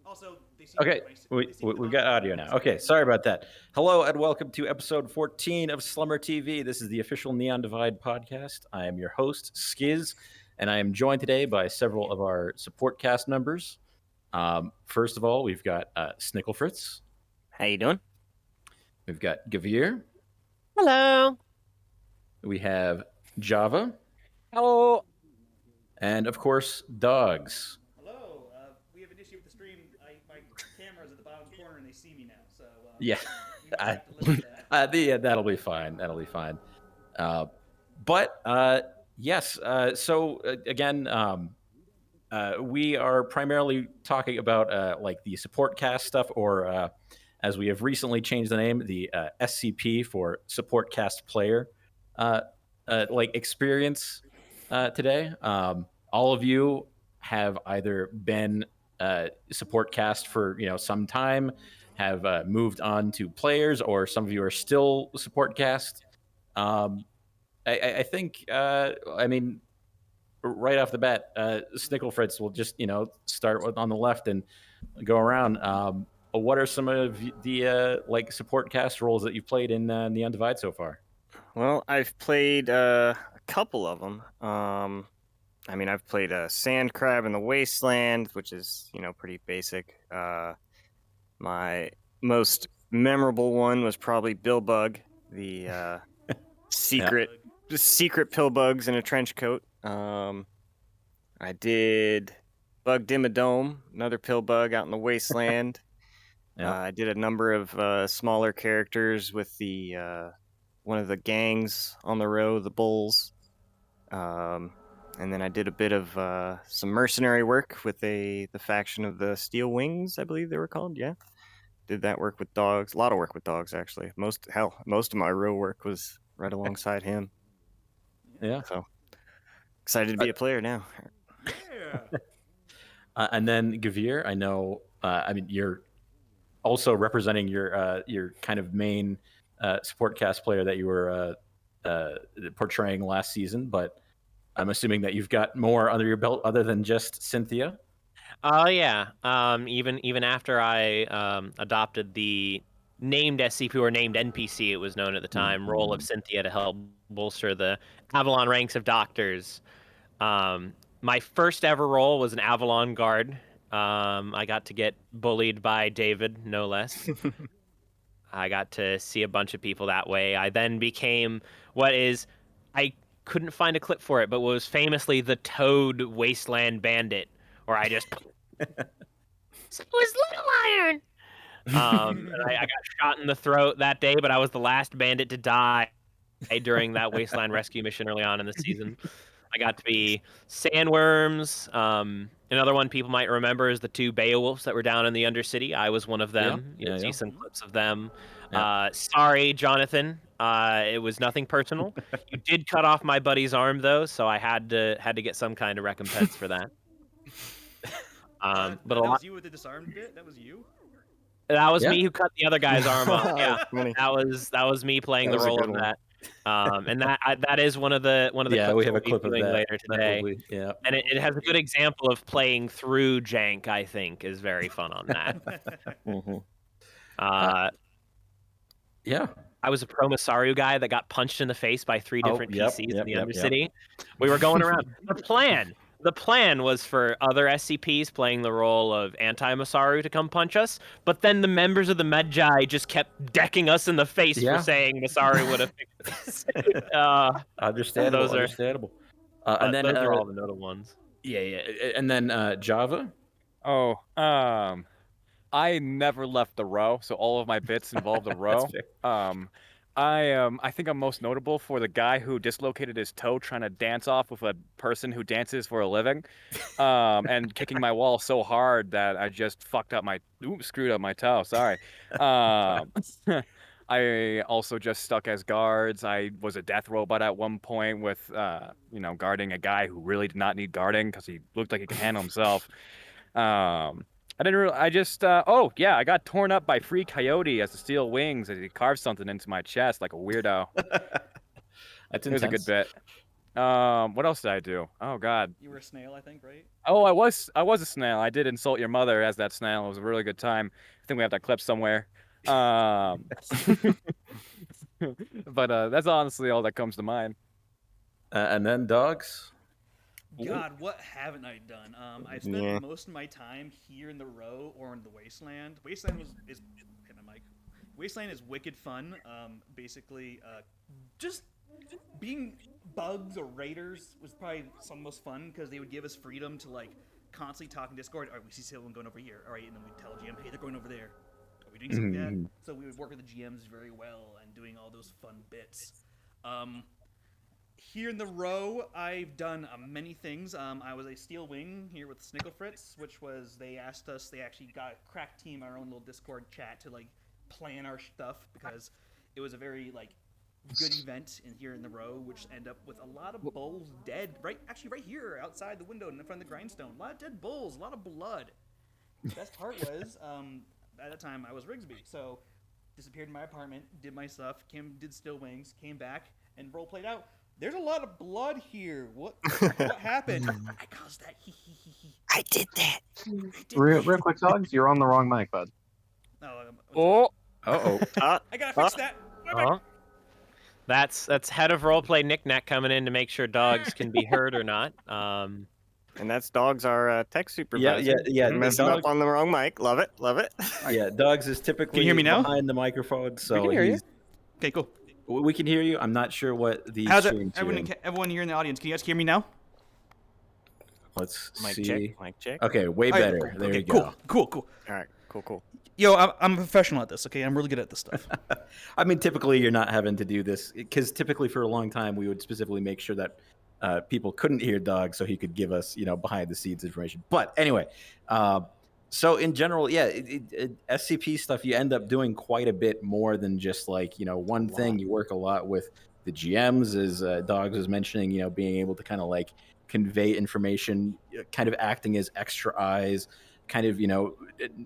Also, they seem Okay, we've got audio now. Okay, sorry about that. Hello and welcome to episode 14 of SlummerTV. This is the official Neon Divide podcast. I am your host, Skiz, and I am joined today by several of our support cast members. First of all, we've got Snicklefritz. How you doing? We've got Gavir. Hello. We have Java. Hello. And, of course, Dogs. Hello. We have an issue with the stream. My camera's at the bottom corner and they see me now. So Yeah. you might have to live with that. Yeah, that'll be fine. That'll be fine. Yes. Again, we are primarily talking about like the support cast stuff, or as we have recently changed the name, the SCP for support cast player, like experience today. All of you have either been support cast for some time, have moved on to players, or some of you are still support cast. I think, I mean, right off the bat, Snicklefritz will just, start on the left and go around. What are some of the like support cast roles that you've played in Neon Divide so far? Well, I've played a couple of them. I mean, I've played a sand crab in the wasteland, which is, pretty basic. My most memorable one was probably Billbug, the secret pill bugs in a trench coat. I did Bug Dimmadome, another pill bug out in the wasteland. I did a number of smaller characters with the one of the gangs on the row, the Bulls. And then I did a bit of some mercenary work with the faction of the Steel Wings, I believe they were called. Yeah, did that work with dogs. A lot of work with dogs, actually. Most of my real work was right alongside him. Yeah. So excited to be a player now. Yeah. And then Gavir, I know. I mean, you're also representing your kind of main support cast player that you were portraying last season, but I'm assuming that you've got more under your belt other than just Cynthia. Oh yeah. Even after I adopted the named SCP or named NPC, it was known at the time, role of Cynthia to help bolster the Avalon ranks of doctors. My first ever role was an Avalon guard. I got to get bullied by David, no less. I got to see a bunch of people that way. I then became I couldn't find a clip for it, but was famously the Toad Wasteland Bandit, where I just it was Little Iron. I got shot in the throat that day, but I was the last bandit to die during that Wasteland rescue mission early on in the season. I got to be Sandworms. Another one people might remember is the two Beowulfs that were down in the Undercity. I was one of them. You'll see some clips of them. Yeah. Sorry, Jonathan. It was nothing personal. You did cut off my buddy's arm, though, so I had to get some kind of recompense for that. But that was you with the disarmed bit? That was you? That was me who cut the other guy's arm off. Yeah, that was me playing the role of that. And that is one of the clips we have a clip of that later today. Yeah, and it has a good example of playing through jank. I think is very fun on that. Yeah. I was a Pro Masaru guy that got punched in the face by 3 different PCs in the Undercity. We were going around. The plan was for other SCPs playing the role of anti-Masaru to come punch us, but then the members of the Medjai just kept decking us in the face for saying Masaru would have fixed us. Understandable. And then those are all the notable ones. Yeah. And then Java? I never left the row, so all of my bits involve the row. I think I'm most notable for the guy who dislocated his toe trying to dance off with a person who dances for a living, and kicking my wall so hard that I just screwed up my toe. Sorry. I also just stuck as guards. I was a death robot at one point with, guarding a guy who really did not need guarding because he looked like he could handle himself. I got torn up by Free Coyote as the Steel Wings as he carved something into my chest like a weirdo. That's intense. It was a good bit. What else did I do? Oh God. You were a snail, I think, right? Oh, I was a snail. I did insult your mother as that snail. It was a really good time. I think we have that clip somewhere. But that's honestly all that comes to mind. And then dogs. God, what haven't I done? I've spent most of my time here in the row or in the wasteland. Wasteland is hit my mic. Wasteland is wicked fun. Basically, just being bugs or raiders was probably some of the most fun because they would give us freedom to like constantly talk in Discord. All right, we see someone going over here. All right, and then we'd tell GM, hey, they're going over there. Are we doing something bad? So we would work with the GMs very well and doing all those fun bits. Here in the row, I've done many things. I was a steel wing here with Snicklefritz, which was they asked us. They actually got a crack team, our own little Discord chat, to like plan our stuff because it was a very like good event in here in the row, which ended up with a lot of bulls dead. Right here outside the window in front of the grindstone. A lot of dead bulls, a lot of blood. The best part was at that time I was Rigsby, so disappeared in my apartment, did my stuff, did still wings, came back, and role played out. There's a lot of blood here. What happened? I caused that. I did that. Real quick, dogs. You're on the wrong mic, bud. Oh. Uh-oh. I gotta fix that. That's head of roleplay Knick-Knack coming in to make sure dogs can be heard or not. And that's Dogs, our tech supervisor. Yeah. Messing up on the wrong mic. Love it. Yeah, Dogs is typically Can you hear me now? behind the microphone, so We can hear you. Okay, cool. We can hear you. I'm not sure what the How's it? stream's doing. Everyone here in the audience, can you guys hear me now? Let's Mic see. check. Okay, way All right, better. cool. There Okay, you go. Cool. All right, cool. Yo, I'm a professional at this, okay? I'm really good at this stuff. I mean, typically you're not having to do this because typically for a long time we would specifically make sure that people couldn't hear Dogs so he could give us, behind the scenes information. But anyway, so in general, yeah, SCP stuff, you end up doing quite a bit more than just like, one thing. You work a lot with the GMs, as Dogs was mentioning, being able to kind of like convey information, kind of acting as extra eyes, kind of,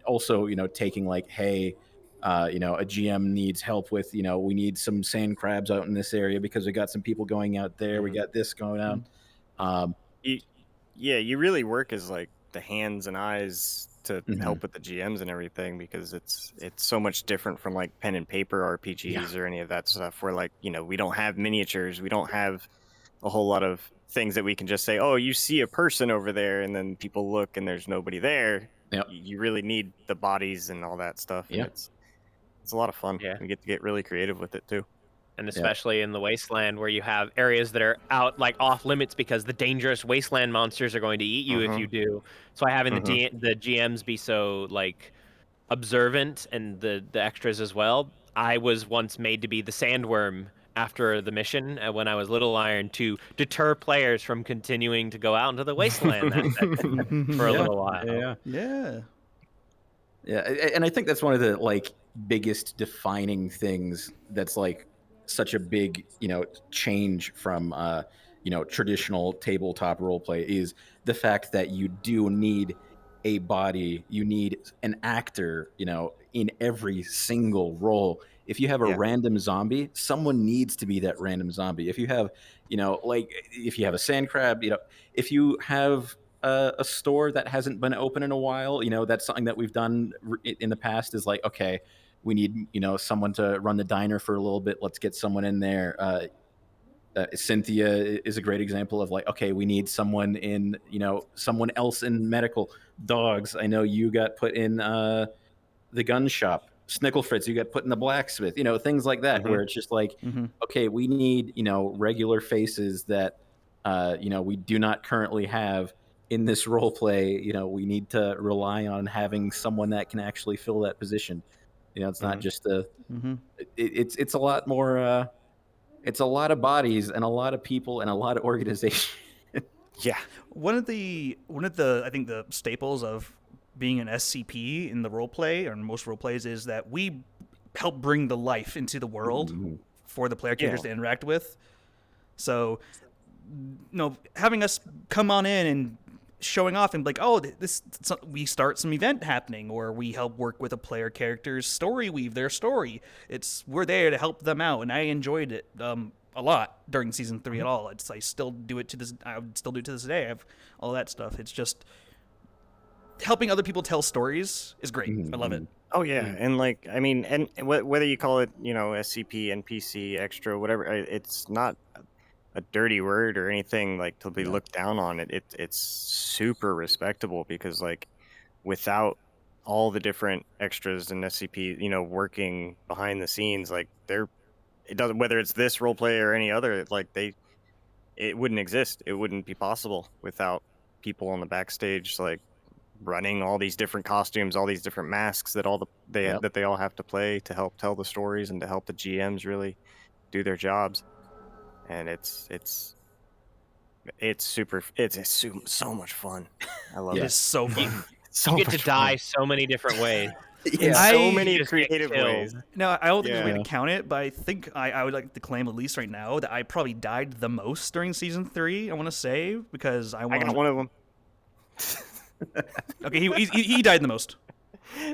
also, taking like, hey, a GM needs help with, we need some sand crabs out in this area because we got some people going out there. We got this going on. You really work as like the hands and eyes to help with the GMs and everything because it's so much different from like pen and paper RPGs or any of that stuff where like, we don't have miniatures. We don't have a whole lot of things that we can just say, oh, you see a person over there and then people look and there's nobody there. Yep. You really need the bodies and all that stuff. Yeah. It's a lot of fun. Yeah. We get to get really creative with it too. And especially in the wasteland where you have areas that are out like off limits because the dangerous wasteland monsters are going to eat you if you do. So having the GMs be so like observant and the extras as well. I was once made to be the sandworm after the mission when I was Little Iron to deter players from continuing to go out into the wasteland for a little while. Yeah. And I think that's one of the like biggest defining things that's like such a big, change from, traditional tabletop roleplay is the fact that you do need a body, you need an actor, in every single role. If you have a random zombie, someone needs to be that random zombie. If you have, if you have a sand crab, if you have a store that hasn't been open in a while, that's something that we've done in the past is like, okay, we need, someone to run the diner for a little bit. Let's get someone in there. Cynthia is a great example of like, okay, we need someone in, someone else in medical. Dogs, I know you got put in the gun shop. Snicklefritz, you got put in the blacksmith. Things like that, where it's just like, okay, we need, regular faces that, we do not currently have in this role play. We need to rely on having someone that can actually fill that position. It's not just it's a lot more. It's a lot of bodies and a lot of people and a lot of organization. Yeah. One of the I think the staples of being an SCP in the role play or in most role plays is that we help bring the life into the world for the player characters to interact with. So, having us come on in and showing off and be like, oh, we start some event happening, or we help work with a player character's story, weave their story. We're there to help them out, and I enjoyed it. a lot during season 3 at all. I still do it to this. I would still do it to this day. I have all that stuff. It's just helping other people tell stories is great. I love it. Oh yeah, and like I mean, and whether you call it SCP, NPC, extra, whatever, it's not a dirty word or anything like to be looked down on. It's super respectable because like without all the different extras and SCP, working behind the scenes, like it doesn't, whether it's this roleplay or any other, like it wouldn't exist. It wouldn't be possible without people on the backstage, like running all these different costumes, all these different masks that that they all have to play to help tell the stories and to help the GMs really do their jobs. And it's so much fun. I love it. It is so fun. So You get to much die fun. so many different ways. In so many just get creative killed. ways. Now, I don't think there's a way Yeah. to count it, but I think I would like to claim, at least right now, that I probably died the most during season 3, I want to say, because I I got one of them. Okay, he died the most.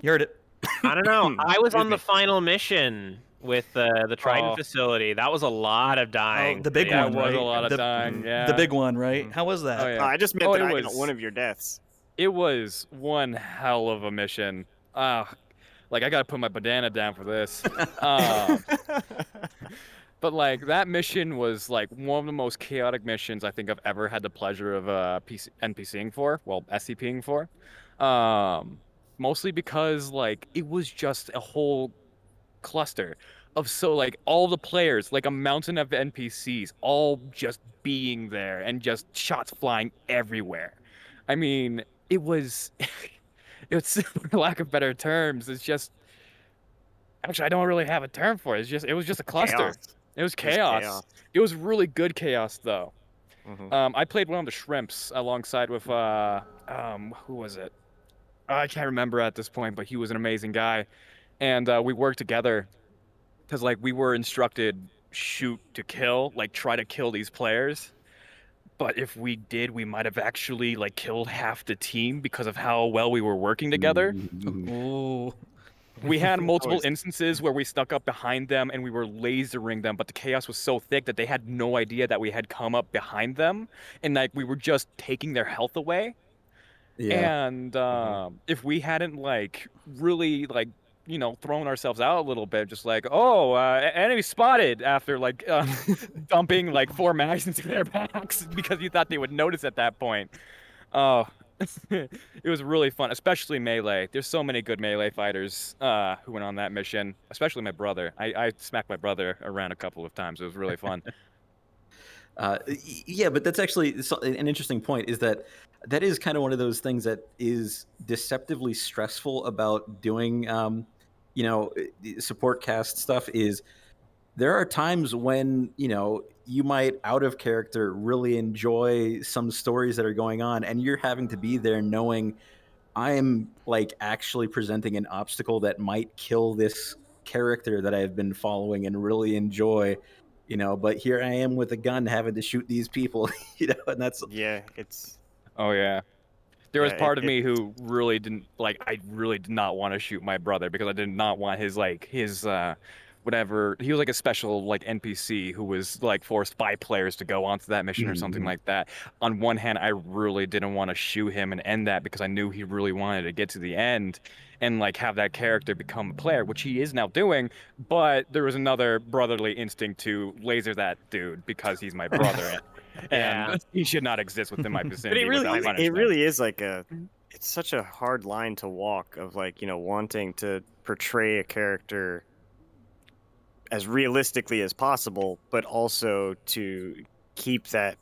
You heard it. I don't know. I was on Excuse the final mission with the Trident Oh. facility. That was a lot of dying. Oh, the big Yeah, one, it was right? a lot of dying. Yeah. The big one, right? How was that? Oh, yeah. I just meant Oh, that it I got was- one of your deaths. It was one hell of a mission. Like I gotta put my bandana down for this. But like that mission was like one of the most chaotic missions I think I've ever had the pleasure of NPCing for. Well, SCPing for. Mostly because like it was just a whole cluster of like all the players, like a mountain of NPCs, all just being there and just shots flying everywhere. I mean, it was, for lack of better terms, it's just. Actually, I don't really have a term for it. It was just a cluster. Chaos. It was Just chaos. It was really good chaos, though. Mhm. I played one of the shrimps alongside with who was it? I can't remember at this point, but he was an amazing guy, and we worked together because like we were instructed shoot to kill, like try to kill these players. But if we did, we might have actually like killed half the team because of how well we were working together. Ooh. We had multiple Always. instances where we snuck up behind them and we were lasering them, but the chaos was so thick that they had no idea that we had come up behind them, and like we were just taking their health away. And if we hadn't like really like thrown ourselves out a little bit, just like enemy spotted after like dumping like 4 mags into their backs because you thought they would notice at that point. Oh. It was really fun, especially melee. There's so many good melee fighters who went on that mission, especially my brother. I smacked my brother around a couple of times. It was really fun. Yeah, but that's actually an interesting point, is that is kind of one of those things that is deceptively stressful about doing support cast stuff. Is there are times when you might out of character really enjoy some stories that are going on, and you're having to be there knowing I'm like actually presenting an obstacle that might kill this character that I've been following and really enjoy, but here I am with a gun having to shoot these people, and that's It's Oh yeah. There was Yeah, part of me who really didn't like. I really did not want to shoot my brother because I did not want his whatever. He was like a special like NPC who was like forced by players to go onto that mission or something like that. On one hand, I really didn't want to shoot him and end that because I knew he really wanted to get to the end and like have that character become a player, which he is now doing. But there was another brotherly instinct to laser that dude because he's my brother. And he should not exist within my but vicinity. it without really punishment. is like it's such a hard line to walk of like wanting to portray a character as realistically as possible, but also to keep that.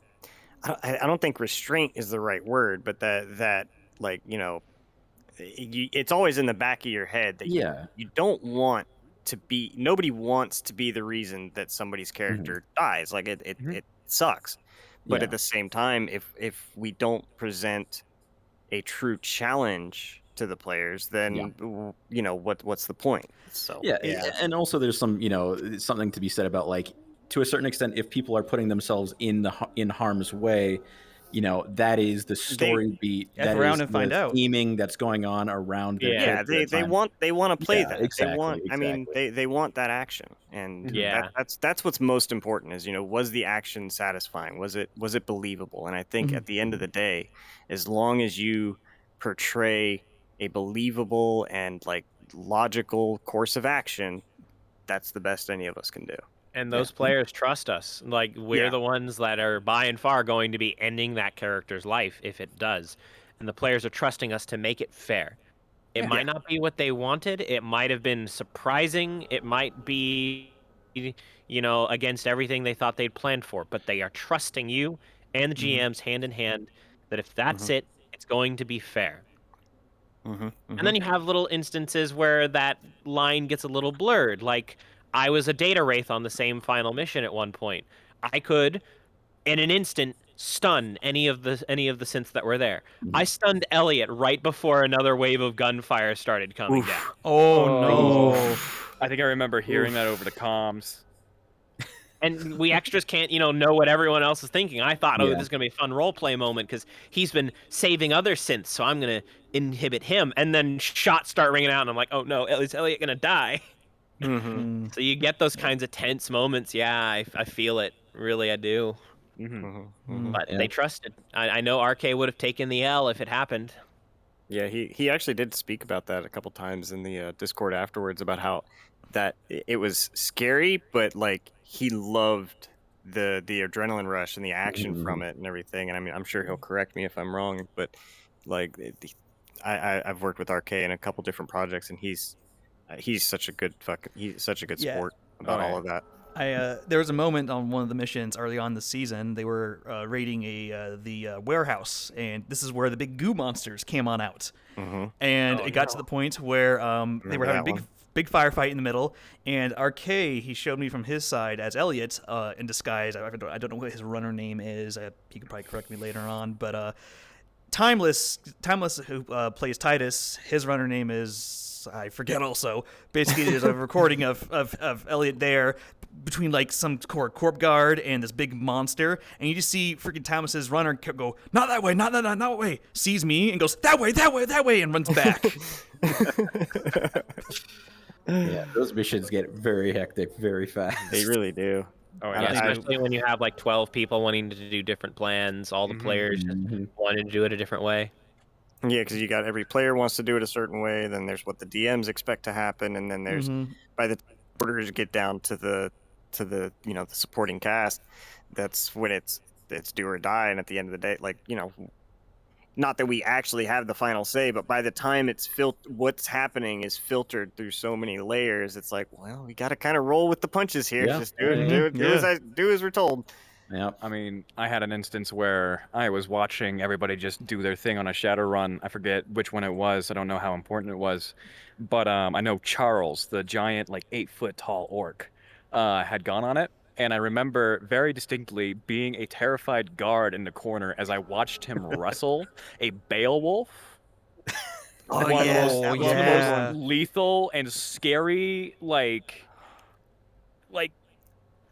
I don't think restraint is the right word, but that like it's always in the back of your head that you don't want to be. Nobody wants to be the reason that somebody's character dies. Like it sucks. But at the same time, if we don't present a true challenge to the players, then what's the point? So and also there's some something to be said about like, to a certain extent, if people are putting themselves in harm's way, that is the story beat. F That around is and find the out. theming that's going on around their Yeah. character Yeah, at they time. want to play Yeah, that. exactly, I mean, exactly. they want that action, and Yeah. that's what's most important. Is was the action satisfying? Was it believable? And I think Mhm. at the end of the day, as long as you portray a believable and like logical course of action, that's the best any of us can do. And those players trust us. Like, we're Yeah. the ones that are by and far going to be ending that character's life if it does. And the players are trusting us to make it fair. It Yeah. might not be what they wanted. It might have been surprising. It might be, against everything they thought they'd planned for. But they are trusting you and the Mhm. GMs hand in hand that if that's Mhm. it, it's going to be fair. Mm-hmm. And then you have little instances where that line gets a little blurred. Like, I was a data wraith on the same final mission at one point. I could, in an instant, stun any of the synths that were there. I stunned Elliot right before another wave of gunfire started coming down. Oh no. I think I remember hearing that over the comms. And we extras can't, know what everyone else is thinking. I thought, Yeah. this is going to be a fun roleplay moment because he's been saving other synths, so I'm going to inhibit him. And then shots start ringing out, and I'm like, oh no, is Elliot going to die? Mm-hmm. Mm. So you get those kinds of tense moments. Yeah, I feel it. Really, I do. Mm-hmm. But Yeah. they trusted. I know RK would have taken the L if it happened. Yeah, he actually did speak about that a couple times in the Discord afterwards about how that it was scary, but like he loved the adrenaline rush and the action from it and everything. And I mean, I'm sure he'll correct me if I'm wrong, but like I've worked with RK in a couple different projects, and he's such a good Yeah. sport about Oh, all yeah. of that. There was a moment on one of the missions early on this season. They were raiding the warehouse, and this is where the big goo monsters came on out. Mm-hmm. And it got to the point where they were Remember having a that big firefight in the middle. And RK, he showed me from his side as Elliot in disguise. I don't know what his runner name is. He could probably correct me later on. But Timeless, who plays Titus, his runner name is, I forget also. Basically, there's a recording of Elliot there between like some corp guard and this big monster, and you just see freaking Thomas's runner go, not that way, not that way, sees me and goes, that way, and runs back. Yeah, those missions get very hectic very fast. They really do. Oh, Yeah, yeah. especially when you have like 12 people wanting to do different plans, all the players just wanting to do it a different way. Yeah, because you got every player wants to do it a certain way. Then there's what the DMs expect to happen, and then there's by the orders get down to the the supporting cast. That's when it's do or die. And at the end of the day, like not that we actually have the final say, but by the time it's what's happening is filtered through so many layers. It's like, well, we got to kind of roll with the punches here. Yeah. Just do as we're told. Yeah. I mean, I had an instance where I was watching everybody just do their thing on a shadow run. I forget which one it was. I don't know how important it was. But I know Charles, the giant, like 8-foot tall orc, had gone on it. And I remember very distinctly being a terrified guard in the corner as I watched him wrestle a Beowulf. Oh, One of yes, the that most, was one of good the most lethal and scary, like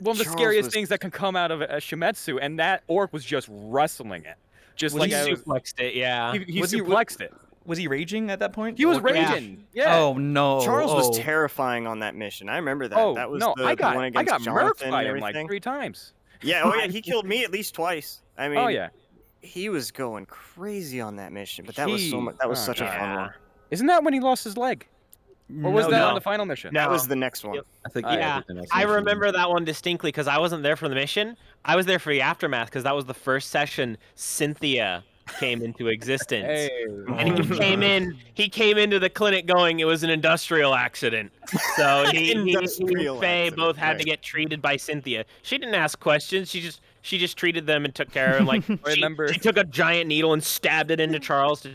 one of the Charles scariest was- things that can come out of a Shimetsu, and that orc was just wrestling it. Just Was like he I was, Suplexed it, yeah. he Was he- suplexed it. Was he raging at that point? He was Or- raging. Yeah. Oh no. Charles oh. was terrifying on that mission. I remember that. Oh That was no! the, I got the one I against got Jonathan murked by and him like everything. 3 times. Yeah, oh yeah, he killed me at least twice. I mean, Oh yeah. he was going crazy on that mission, but that was so much. That was Oh, such a fun yeah. one. Isn't that when he lost his leg? Or was No, that no. on the final mission? No. That was the next one. Yep. I think Yeah, I remember that one distinctly because I wasn't there for the mission. I was there for the aftermath because that was the first session Cynthia came into existence. Hey. And he came into the clinic going, it was an industrial accident. So he and Industrial Faye accident, both had to right. get treated by Cynthia. She didn't ask questions. She just treated them and took care of them. Like Remember- she took a giant needle and stabbed it into Charles to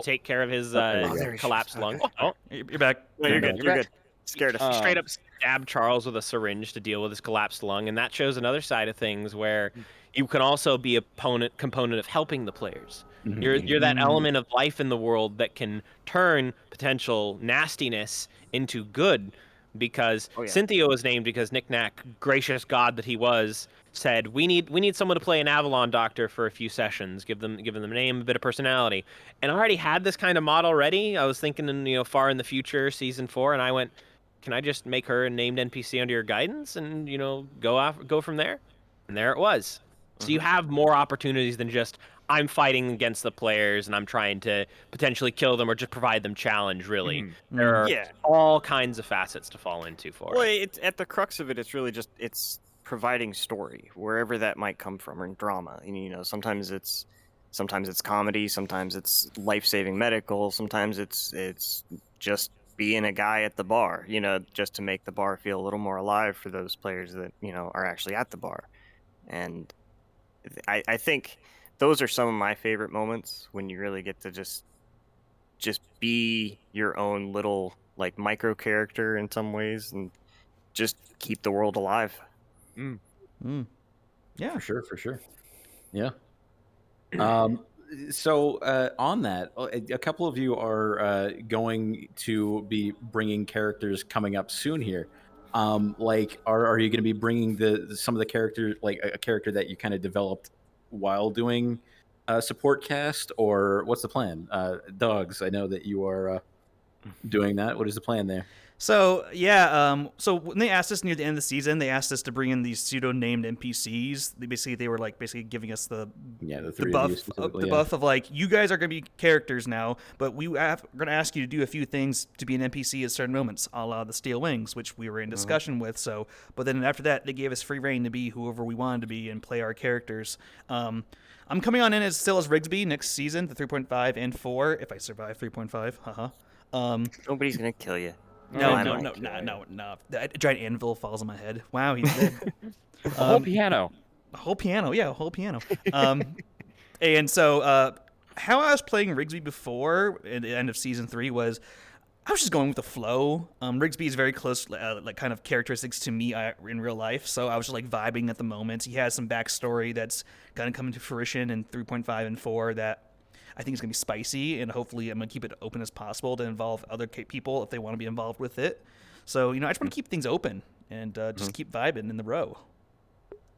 take care of his there you go. collapsed lung. Okay. Oh, You're back. No, you're Okay. good. You're good. Scared us. She straight up stabbed Charles with a syringe to deal with his collapsed lung, and that shows another side of things where you can also be a component of helping the players. You're that element of life in the world that can turn potential nastiness into good because Oh, yeah. Cynthia was named because Knick-Knack, gracious god that he was, said we need someone to play an Avalon doctor for a few sessions, give them a name, a bit of personality. And I already had this kind of model ready. I was thinking far in the future, season 4, and I went, can I just make her a named NPC under your guidance and go from there? And there it was. So you have more opportunities than just I'm fighting against the players and I'm trying to potentially kill them or just provide them challenge, really. There are Yeah. all kinds of facets to fall into for Well, it. it's at the crux of it. It's really just providing story wherever that might come from, or drama. And, sometimes it's comedy, sometimes it's life-saving medical, sometimes it's just being a guy at the bar. Just to make the bar feel a little more alive for those players that are actually at the bar. And I think those are some of my favorite moments when you really get to just be your own little like micro character in some ways and just keep the world alive. Yeah. For sure. Yeah. So on that, a couple of you are going to be bringing characters coming up soon here. Like, are you going to be bringing some of the characters, like a character that you kind of developed while doing support cast, or what's the plan? Dogs, I know that you are doing that. What is the plan there? So yeah, so when they asked us near the end of the season, they asked us to bring in these pseudo-named NPCs. They were giving us the buff of like, you guys are going to be characters now, but we're going to ask you to do a few things to be an NPC at certain moments, a la the Steel Wings, which we were in discussion with. So, but then after that, they gave us free reign to be whoever we wanted to be and play our characters. I'm coming on in still as Rigsby next season, the 3.5 and 4, if I survive 3.5. Haha. Nobody's gonna kill you. No. The giant anvil falls on my head. Wow, he's dead. A whole piano. A whole piano, yeah, a whole piano. And so, how I was playing Rigsby before, at the end of season 3, was I was just going with the flow. Rigsby is very close, like kind of characteristics to me in real life, so I was just like vibing at the moment. He has some backstory that's gonna come into fruition in 3.5 and 4 that I think it's going to be spicy, and hopefully I'm going to keep it open as possible to involve other people if they want to be involved with it. So, I just want to keep things open and just keep vibing in the row.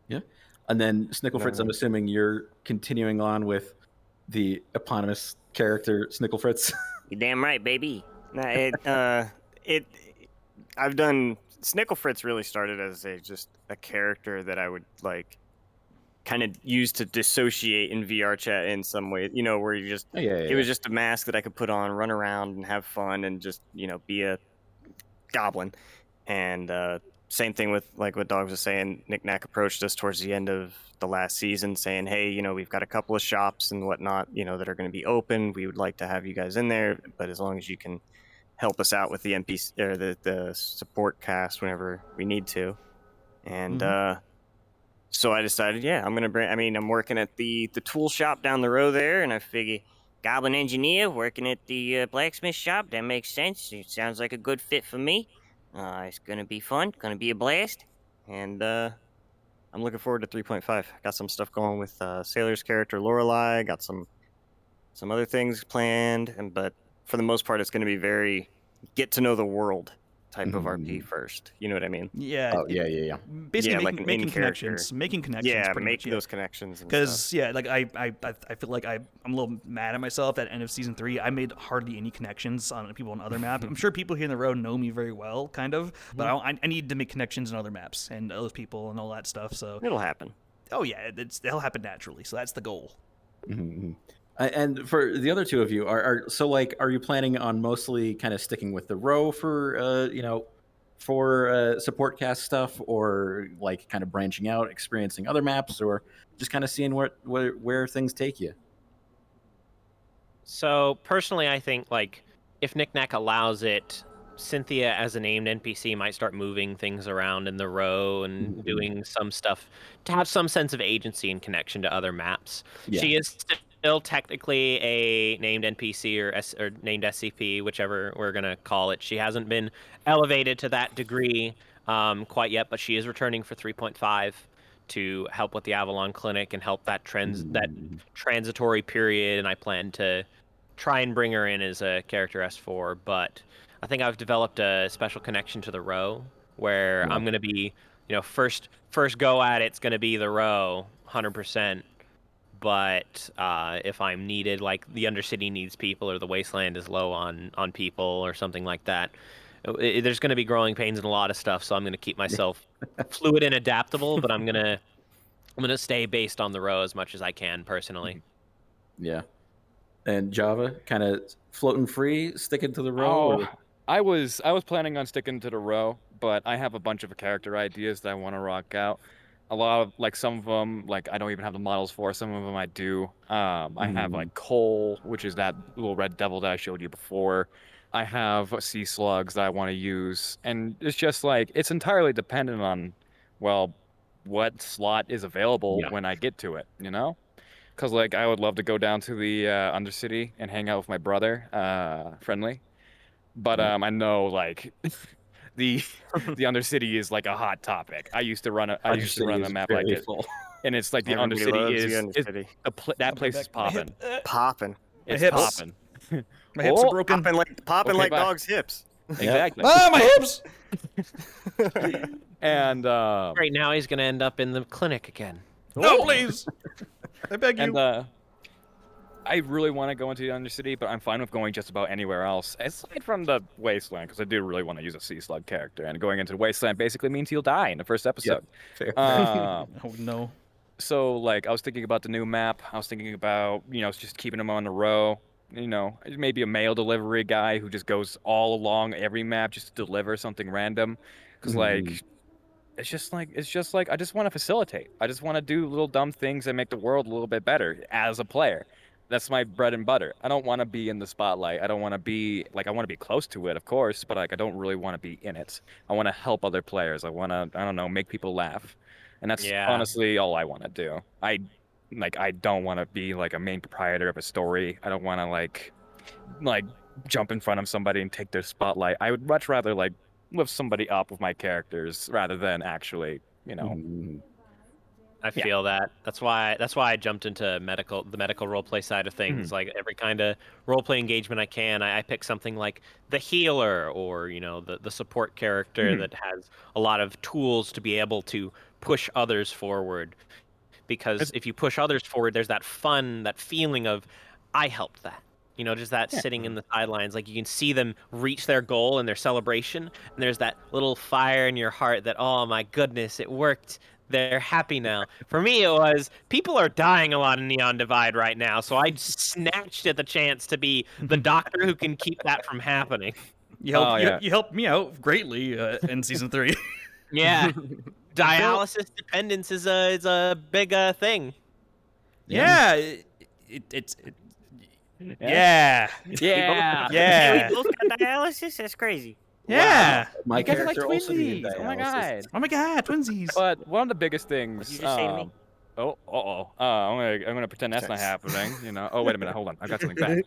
Yeah. And then, Snicklefritz, I'm assuming you're continuing on with the eponymous character, Snicklefritz. You're damn right, baby. I've done... Snicklefritz really started as just a character that I would, like, kind of used to dissociate in VRChat in some way, where you just it was just a mask that I could put on, run around and have fun and just be a goblin. And same thing with like what Dogs was saying. Knick-Knack approached us towards the end of the last season saying, hey, we've got a couple of shops and whatnot that are going to be open. We would like to have you guys in there, but as long as you can help us out with the NPC or the support cast whenever we need to. And so I decided, I'm working at the tool shop down the road there, and I figure goblin engineer working at the blacksmith shop, that makes sense. It sounds like a good fit for me. It's going to be fun, going to be a blast, and I'm looking forward to 3.5. Got some stuff going with Sailor's character Lorelei, got some other things planned, but for the most part, it's going to be very get to know the world type of RP first. You know what I mean? Yeah. Oh, yeah. Basically, like making connections. Making connections. Yeah, pretty make much, those connections. Because like I feel like I'm a little mad at myself at end of season 3. I made hardly any connections on people on other maps. I'm sure people here in the road know me very well, kind of, but I need to make connections on other maps and those people and all that stuff. So it'll happen. Oh yeah, it'll happen naturally. So that's the goal. Mm-hmm. And for the other two of you, are you planning on mostly kind of sticking with the row for support cast stuff, or like kind of branching out, experiencing other maps, or just kind of seeing where things take you? So personally, I think like if Knick-Knack allows it, Cynthia as a named NPC might start moving things around in the row and doing some stuff to have some sense of agency and connection to other maps. Yeah. She is still technically a named NPC or named SCP, whichever we're going to call it. She hasn't been elevated to that degree quite yet, but she is returning for 3.5 to help with the Avalon Clinic and help that transitory period, and I plan to try and bring her in as a character S4, but I think I've developed a special connection to the row where I'm going to be, first go at it's going to be the row 100%. But if I'm needed, like the Undercity needs people or the Wasteland is low on people or something like that, there's going to be growing pains and a lot of stuff. So I'm going to keep myself fluid and adaptable, but I'm going to stay based on the row as much as I can personally. Yeah. And Java, kind of floating free, sticking to the row? Oh, I was planning on sticking to the row, but I have a bunch of character ideas that I want to rock out. A lot of, like, some of them, like, I don't even have the models for. Some of them I do. I have, like, Cole, which is that little red devil that I showed you before. I have sea slugs that I want to use. And it's just, like, it's entirely dependent on, well, what slot is available when I get to it, you know? Because, like, I would love to go down to the Undercity and hang out with my brother, Friendly. But I know, like... The Undercity is like a hot topic. I used to run a map like it, and it's like the Undercity is that place is popping. Popping. It's popping. My hips are broken. Popping like dog's hips. Exactly. Ah, my hips. And right now he's gonna end up in the clinic again. No, please. I beg you. And I really want to go into the Undercity, but I'm fine with going just about anywhere else, aside from the Wasteland, because I do really want to use a Sea Slug character, and going into the Wasteland basically means he'll die in the first episode. Fair. Oh, no. So, like, I was thinking about the new map. I was thinking about, just keeping him on the row. Maybe a mail delivery guy who just goes all along every map just to deliver something random. Because, like, it's just like I just want to facilitate. I just want to do little dumb things that make the world a little bit better as a player. That's my bread and butter. I don't want to be in the spotlight. I don't want to be, like, I want to be close to it, of course, but, like, I don't really want to be in it. I want to help other players. I want to, I don't know, make people laugh. And that's honestly all I want to do. I don't want to be, like, a main proprietor of a story. I don't want to, like jump in front of somebody and take their spotlight. I would much rather, like, lift somebody up with my characters rather than actually, I feel that. That's why I jumped into the medical roleplay side of things. Like every kind of roleplay engagement I can, I pick something like the healer or the support character that has a lot of tools to be able to push others forward. Because if you push others forward, there's that feeling of I helped that. Just that sitting in the sidelines, like you can see them reach their goal and their celebration, and there's that little fire in your heart that, oh my goodness, it worked. They're happy now. For me, it was people are dying a lot in Neon Divide right now, so I snatched at the chance to be the doctor who can keep that from happening. You helped me out greatly in season 3. Yeah, dialysis dependence is a big thing. Yeah, Yeah. We both got dialysis? That's crazy. Yeah. Wow. My character like also needed twinsies. dialysis. Oh my god, twinsies. But one of the biggest things. What did you just say to me? I'm gonna pretend that's not happening. Oh, wait a minute, hold on, I got something bad.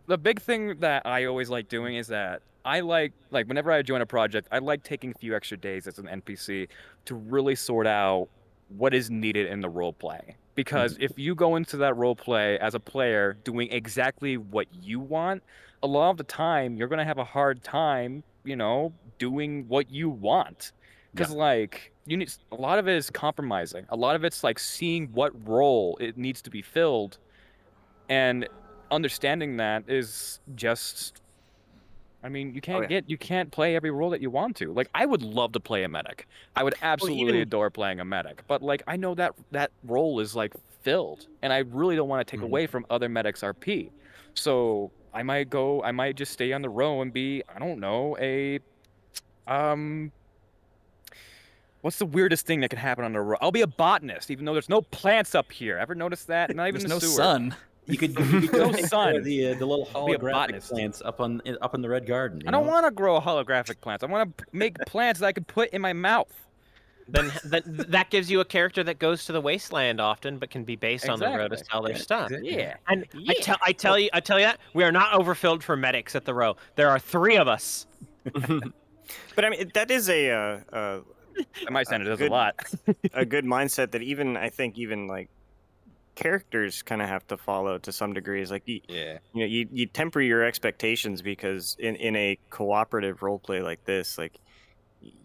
The big thing that I always like doing is that I like whenever I join a project, I like taking a few extra days as an NPC to really sort out what is needed in the role play. Because if you go into that role play as a player doing exactly what you want, a lot of the time you're gonna have a hard time, doing what you want. Because a lot of it is compromising. A lot of it's like seeing what role it needs to be filled, and understanding that is just. I mean, you can't play every role that you want to. Like, I would love to play a medic. I would absolutely adore playing a medic. But, like, I know that role is, like, filled. And I really don't want to take away from other medics RP. So I might just stay on the row and be, I don't know, what's the weirdest thing that can happen on the row? I'll be a botanist, even though there's no plants up here. Ever notice that? Not even There's no sewer. sun. You could go sun. the little Be a holographic botanist. plants up in the red garden. I don't want to grow holographic plants. I want to make plants that I can put in my mouth. Then that gives you a character that goes to the Wasteland often, but can be based on the row to sell their stuff. Yeah. And I tell you that we are not overfilled for medics at the row. There are 3 of us. But I mean, that is That might sound it does a lot. a good mindset that even like characters kind of have to follow to some degree. Is like you temper your expectations, because in a cooperative role play like this, like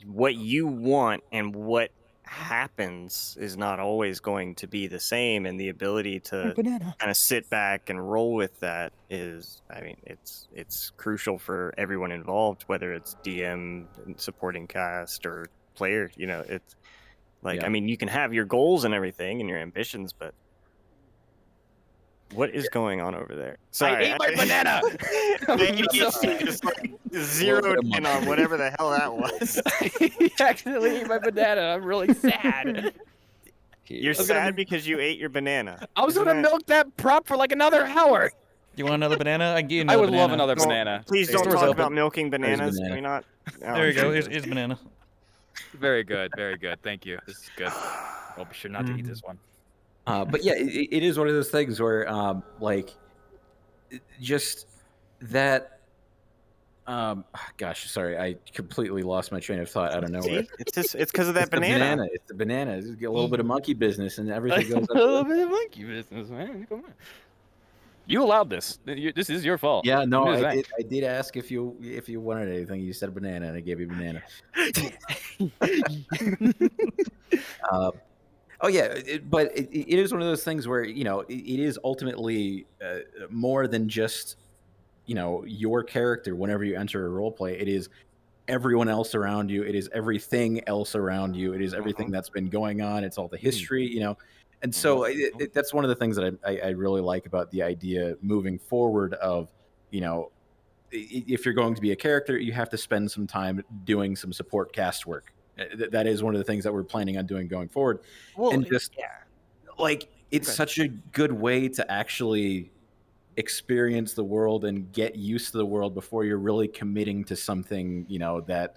what you want and what happens is not always going to be the same, and the ability to kind of sit back and roll with that is, I mean, it's crucial for everyone involved, whether it's DM, supporting cast, or player. It's like, I mean, you can have your goals and everything and your ambitions, but what is going on over there? Sorry, I ate my banana. just like zeroed in on whatever the hell that was. He accidentally ate my banana. I'm really sad. You're sad because you ate your banana. I was gonna milk that prop for like another hour. You want another banana? I can give you I another would banana. love another banana. Please don't Store's talk open. about milking bananas. banana. Can we not? Oh, There you go. Jesus. Here's banana. Very good, very good. Thank you. This is good. I'll be sure not to eat this one. But yeah, it is one of those things where, like, just that. Gosh, sorry, I completely lost my train of thought out of nowhere. See? It's because of that It's the banana. It's the banana. Just get a little bit of monkey business, and everything goes A up. little bit of monkey business, man. Come on. You allowed this. This is your fault. Yeah, no, I'm just saying. I did ask if you wanted anything. You said banana, and I gave you banana. Oh yeah, but it is one of those things where, you know, it is ultimately more than just, you know, your character. Whenever you enter a role play, it is everyone else around you. It is everything else around you. It is everything that's been going on. It's all the history, you know. And so that's one of the things that I really like about the idea moving forward of, you know, if you're going to be a character, you have to spend some time doing some support cast work. That is one of the things that we're planning on doing going forward. Well, And just like, it's Okay. such a good way to actually experience the world and get used to the world before you're really committing to something, you know, that,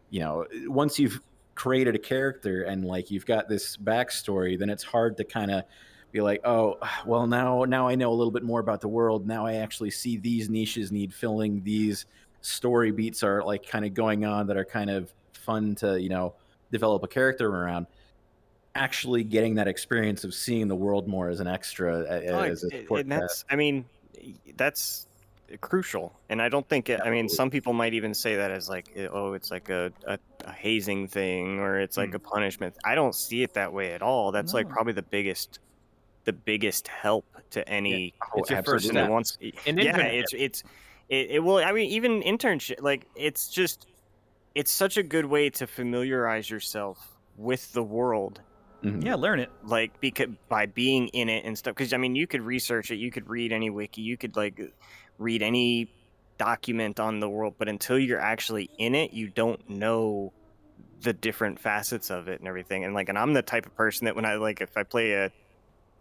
you know, once you've created a character and like you've got this backstory, then it's hard to kind of be like, oh, well, now I know a little bit more about the world. Now I actually see these niches need filling. These story beats are like kind of going on that are kind of fun to, you know, develop a character around. Actually getting that experience of seeing the world more as an extra, as a support and that's, I mean, that's crucial. And I don't think I mean, some people might even say that as like, oh, it's like a hazing thing, or it's like a punishment. I don't see it that way at all. That's like No. probably the biggest help to any It's your first person that step. wants. An Yeah, internship. it will. I mean, even internship, like, it's such a good way to familiarize yourself with the world. Yeah, learn it. Like, because by being in it and stuff, because I mean, you could research it, you could read any wiki, you could like read any document on the world, but until you're actually in it, you don't know the different facets of it and everything. And like, and I'm the type of person that when I like, if I play a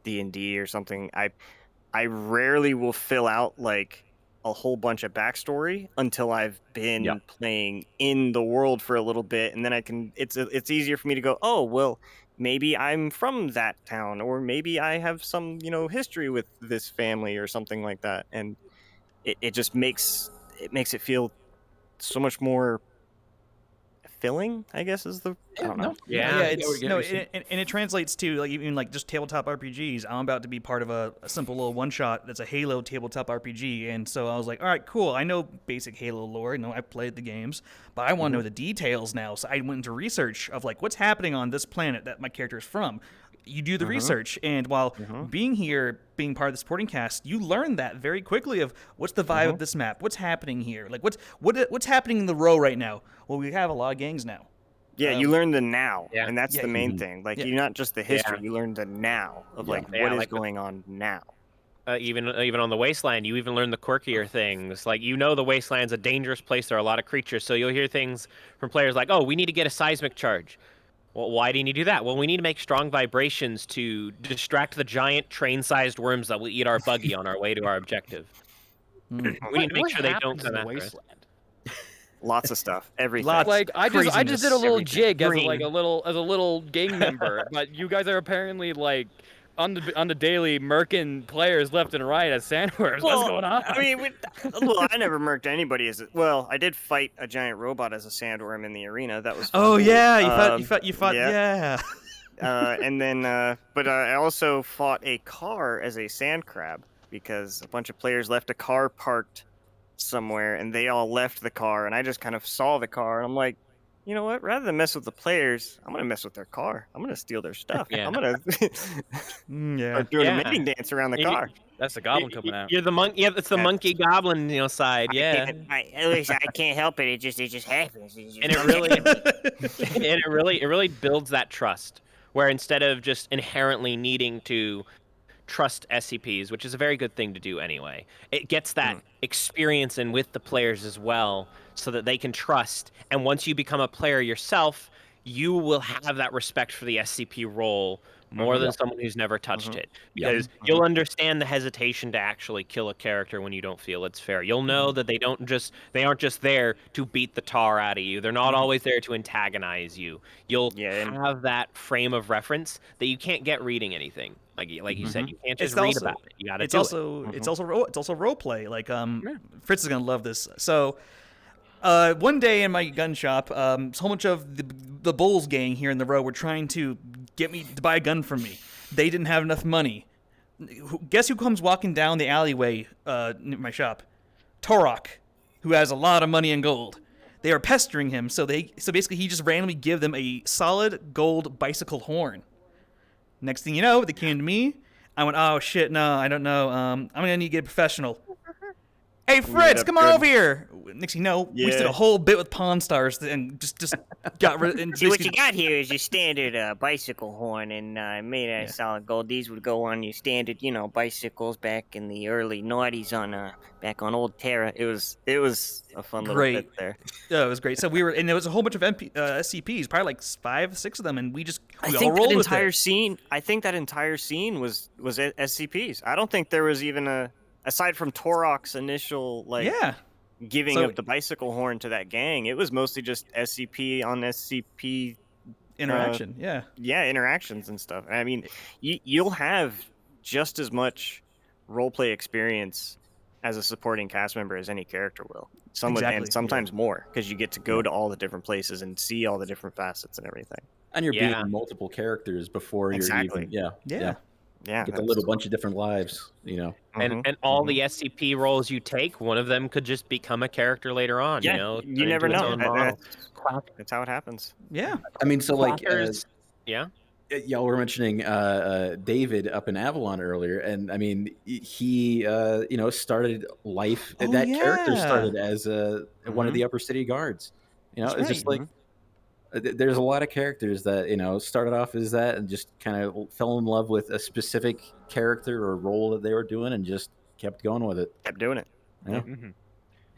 D&D or something, I rarely will fill out like a whole bunch of backstory until I've been playing in the world for a little bit, and then I can. It's easier for me to go, oh well, maybe I'm from that town, or maybe I have some, you know, history with this family or something like that, and it just makes it feel so much more filling, I guess, is the I don't know. Yeah. It's no, and it translates to like even like just tabletop RPGs. I'm about to be part of a simple little one shot that's a Halo tabletop RPG, and so I was like, all right, cool. I know basic Halo lore. I played the games, but I want to know the details now. So I went into research of like what's happening on this planet that my character is from. You do the research, and while being here, being part of the supporting cast, you learn that very quickly of what's the vibe of this map, what's happening here, like what's happening in the row right now. Well, we have a lot of gangs now. Yeah, you learn the now, Yeah. and that's Yeah, the main thing. Like, yeah. you're not just the history; you learn the now of like Yeah, what is like with- going on now. Even on the wasteland, you even learn the quirkier things. Like, you know, the wasteland's a dangerous place. There are a lot of creatures, so you'll hear things from players like, "Oh, we need to get a seismic charge." Well, why do you need to do that? Well, we need to make strong vibrations to distract the giant train-sized worms that will eat our buggy on our way to our objective. We need to make sure they don't come in the after us. wasteland. Lots of stuff, everything. Lots. Like I just Craziness, did a little everything. jig as Green. a little gang member, but you guys are apparently like on the daily murking players left and right as sandworms. What's going on? I mean, well, I never murked anybody as well. I did fight a giant robot as a sandworm in the arena. That was fun. Oh yeah, you fought. Yeah. And then, but I also fought a car as a sand crab because a bunch of players left a car parked somewhere, and they all left the car, and I just kind of saw the car, and I'm like, you know what? Rather than mess with the players, I'm gonna mess with their car. I'm gonna steal their stuff. Yeah. I'm gonna Yeah. start doing Yeah. a mating dance around the You- car. That's the goblin coming out. You're the monkey. Yeah, it's the Yeah. monkey goblin, side. Yeah, I can't help it. It just happens. and it really builds that trust. Where instead of just inherently needing to trust SCPs, which is a very good thing to do anyway, it gets that experience in with the players as well, so that they can trust. And once you become a player yourself, you will have that respect for the SCP role more than someone who's never touched it, because you'll understand the hesitation to actually kill a character when you don't feel it's fair. You'll know that they aren't just there to beat the tar out of you. They're not always there to antagonize you. You'll have that frame of reference that you can't get reading anything. Like you said, you can't just read about it. You got to do it. It's also role play. Like Fritz is gonna love this. So one day in my gun shop, so much of the Bulls gang here in the row were trying to get me to buy a gun from me. They didn't have enough money. Guess who comes walking down the alleyway near my shop? Torok, who has a lot of money and gold. They are pestering him, so basically he just randomly give them a solid gold bicycle horn. Next thing you know, they came to me. I went, oh shit, no, I don't know. I'm gonna need to get a professional. Hey Fritz, come on over here. Next thing you know, we did a whole bit with Pawn Stars and just got rid of. See, what you got here is your standard bicycle horn, and made out of solid gold. These would go on your standard, bicycles back in the early '90s back on Old Terra. It was a fun little bit there. Yeah, it was great. So and there was a whole bunch of SCPs, probably like 5, 6 of them, and we I all think rolled that with entire it. scene. I think that entire scene was SCPs. I don't think there was even aside from Torok's initial giving of the bicycle horn to that gang. It was mostly just SCP on SCP interaction. Interactions and stuff. I mean, you'll have just as much roleplay experience as a supporting cast member as any character will. And sometimes more, because you get to go to all the different places and see all the different facets and everything. And you're being multiple characters before you're even get a little bunch of different lives, And all the SCP roles you take, one of them could just become a character later on. You never know. That's how it happens. Yeah. I mean, so like, y'all were mentioning David up in Avalon earlier, and I mean, he started life. Character started as one of the Upper City Guards. It's just like. There's a lot of characters that started off as that and just kind of fell in love with a specific character or role that they were doing and just kept going with it. Kept doing it. Yeah.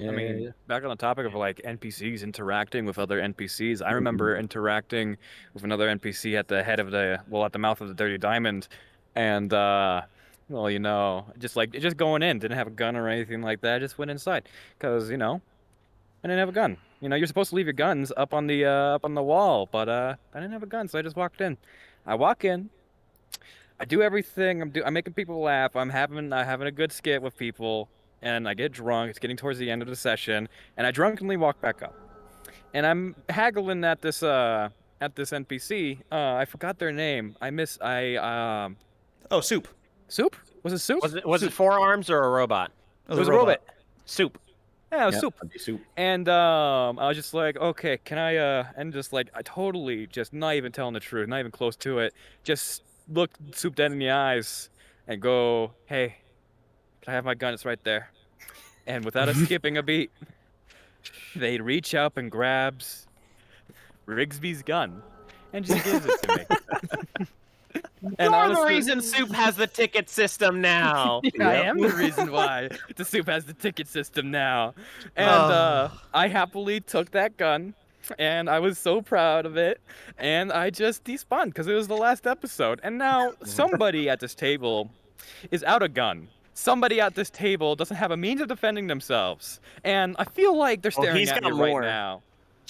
I mean, back on the topic of like NPCs interacting with other NPCs, I remember interacting with another NPC at the mouth of the Dirty Diamond, and just going in, didn't have a gun or anything like that, just went inside because I didn't have a gun. You're supposed to leave your guns up on the wall, but I didn't have a gun, so I just walked in. I walk in, I do everything. I'm making people laugh. I'm having a good skit with people, and I get drunk. It's getting towards the end of the session, and I drunkenly walk back up, and I'm haggling at this NPC. I forgot their name. Soup. Soup? Was it Soup? Was it 4 arms or a robot? It was a robot. Soup. Yeah, it was Soup. And I was just like, okay, can I and just like I totally just not even telling the truth, not even close to it, just look Soup dead in the eyes and go, hey, can I have my gun? It's right there. And without us skipping a beat, they reach up and grabs Rigsby's gun and just gives it to me. And you're the reason Soup has the ticket system now. I am the reason why the Soup has the ticket system now. And I happily took that gun, and I was so proud of it. And I just despawned because it was the last episode. And now somebody at this table is out of gun. Somebody at this table doesn't have a means of defending themselves. And I feel like they're staring at me right now.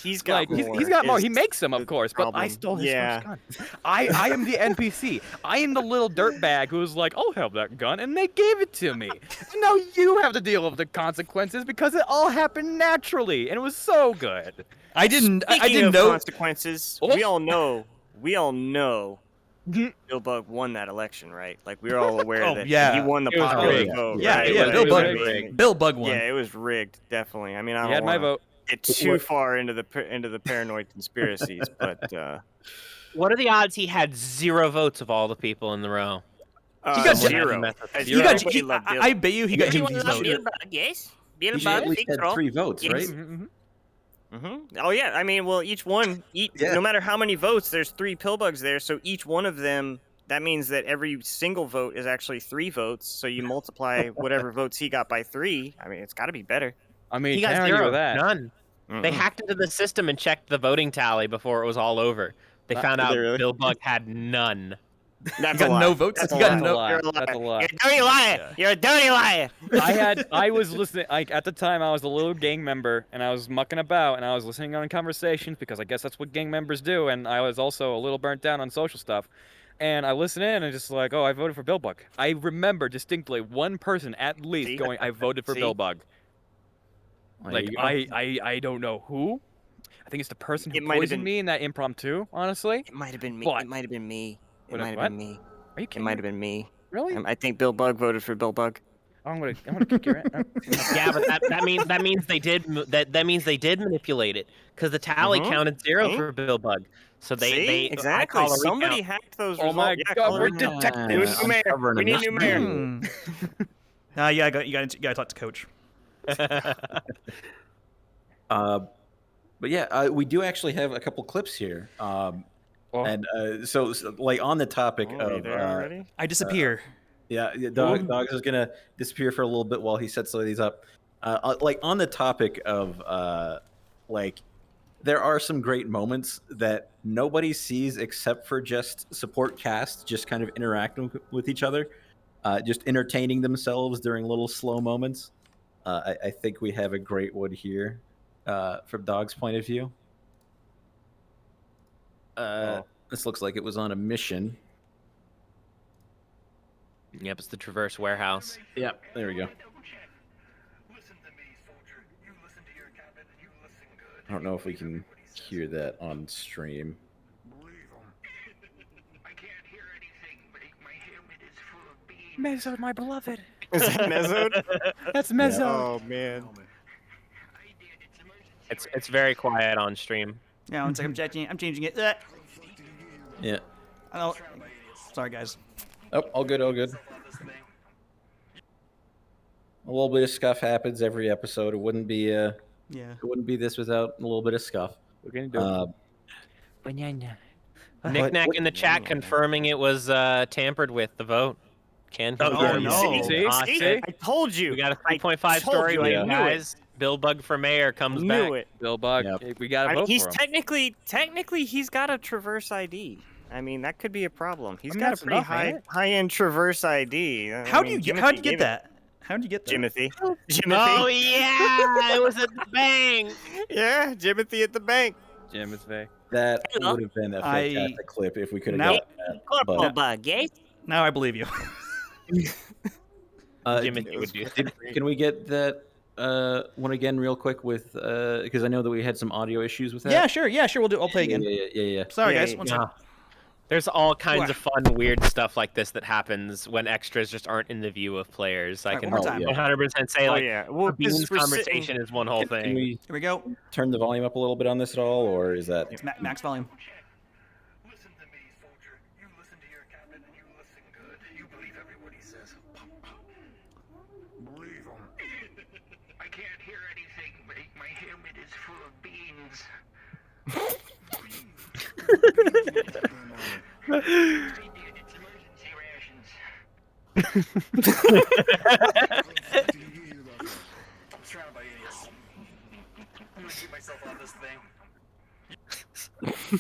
He's got more. He's got more. He makes them, of course, but I stole his first gun. I am the NPC. I am the little dirtbag who was like, I'll have that gun, and they gave it to me. And now you have to deal with the consequences because it all happened naturally, and it was so good. I didn't Speaking of know consequences. We all know Bill Bug won that election, right? Like we were all aware Oh, that yeah. he won the It was popular rigged. vote. Yeah, right? yeah, But Bill it was Bug- rigged. Bill Bug won. Yeah, it was rigged, definitely. I mean, I He don't had my wanna vote. get too far into the paranoid conspiracies, but What are the odds he had 0 votes of all the people in the row? He got zero. He got. Everybody loved Bill. I bet you he got Everyone Jimmy's loves vote. Bill Bug, yes. Bill He should at Bug, least fix had roll. 3 votes, Yes. right? Oh yeah, I mean, well, no matter how many votes, there's 3 Pillbugs there, so each one of them. That means that every single vote is actually 3 votes. So you multiply whatever votes he got by 3. I mean, it's got to be better. I mean, He got can't argue 0. with that. None. They hacked into the system and checked the voting tally before it was all over. They found out really? Bill Bug had none. That's got a lie. no votes? That's He a got lie. no- You're a liar. That's a lie. You're a dirty liar. You're a dirty liar. I was listening, like, at the time I was a little gang member, and I was mucking about, and I was listening on conversations, because I guess that's what gang members do, and I was also a little burnt down on social stuff. And I listened in, and just like, oh, I voted for Bill Bug. I remember distinctly one person at least See? going, I voted for See? Bill Bug. There Like, you go. I don't know who. I think it's the person who It might have poisoned been- me in that impromptu, honestly. It might have been me. But- It might have been me. It What- might have what? been me. Are you It kidding might me? have been me. Really? I think Bill Bug voted for Bill Bug. I'm gonna kick your ass. Yeah, but that means they did manipulate it because the tally counted 0 See? for Bill Bug. So See? I Exactly. call a Somebody recount. hacked those Oh results. my Yeah, God, call we're it recount. detectives. We need a new mayor. Uncovering We need a new mystery. mayor. Yeah, you gotta talk to Coach. But yeah, we do actually have a couple clips here. And so, like, on the topic Oh, are you of there already? I disappear. Dogs is gonna disappear for a little bit while he sets some of these up. Like, on the topic of like, there are some great moments that nobody sees except for just support cast, just kind of interacting with each other, just entertaining themselves during little slow moments. I think we have a great one here from Dog's point of view. This looks like it was on a mission. Yep, it's the Traverse Warehouse. Yep, there we go. I don't know if we can hear that on stream. Mezzo, my beloved. Is that Mezzo? That's Mezzo. Oh man. It's very quiet on stream. Yeah, one second. I'm changing it. Yeah. Oh, sorry, guys. Oh, all good, all good. A little bit of scuff happens every episode. It wouldn't be Yeah. it wouldn't be this without a little bit of scuff. We're gonna do Banana. What- Knick-knack what- in the chat confirming it was tampered with the vote. Can confirm. no. See? Ah, See? shit. I told you. We got a I 3.5 told story you, I waiting, knew it. guys. Bill Bug for mayor comes Knew back. it. Bill Bug. Yep. We gotta I mean, vote he's for him. technically he's got a Traverse ID. I mean, that could be a problem. He's I mean, got a that's pretty enough, ain't it? high-end Traverse ID. How'd you get that? How'd you get that? Jimothy. Oh Jimothy. yeah, it was at the bank. Yeah, Jimothy at the bank. Jim is vague. That Hello. would have been a I- fantastic clip if we could have Now- got that. Corporal But, Bug, yes? Now I believe you. Jimothy would do. Can we get that one again real quick with because I know that we had some audio issues with that. Yeah, sure. Yeah, sure. We'll do. I'll play again. Yeah. Sorry, Yeah, guys. yeah, One yeah. second. There's all kinds of fun, weird stuff like this that happens when extras just aren't in the view of players. I Alright, can one more time. 100% say, Oh like, yeah. Well, a Beans 'cause we're conversation sitting- is one whole Can thing. we Here we go. turn the volume up a little bit on this at all, or is that? It's max volume. Listen to me, soldier. You listen to your captain and you listen good. You believe every word he says. Believe him. I can't hear anything, but my helmet is full of beans. Hey, dude, it's emergency rations. I'm surrounded by idiots. I'm gonna keep myself off this thing.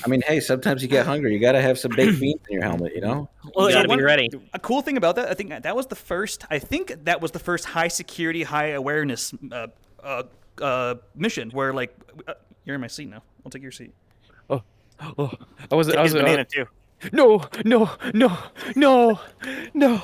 I mean, hey, sometimes you get hungry. You got to have some baked beans in your helmet, you know? You gotta be ready. A cool thing about that, I think that was the first. I think that was the first high security, high awareness mission where, like, you're in my seat now. I'll take your seat. I was Take his banana too. no, no, no, no, no.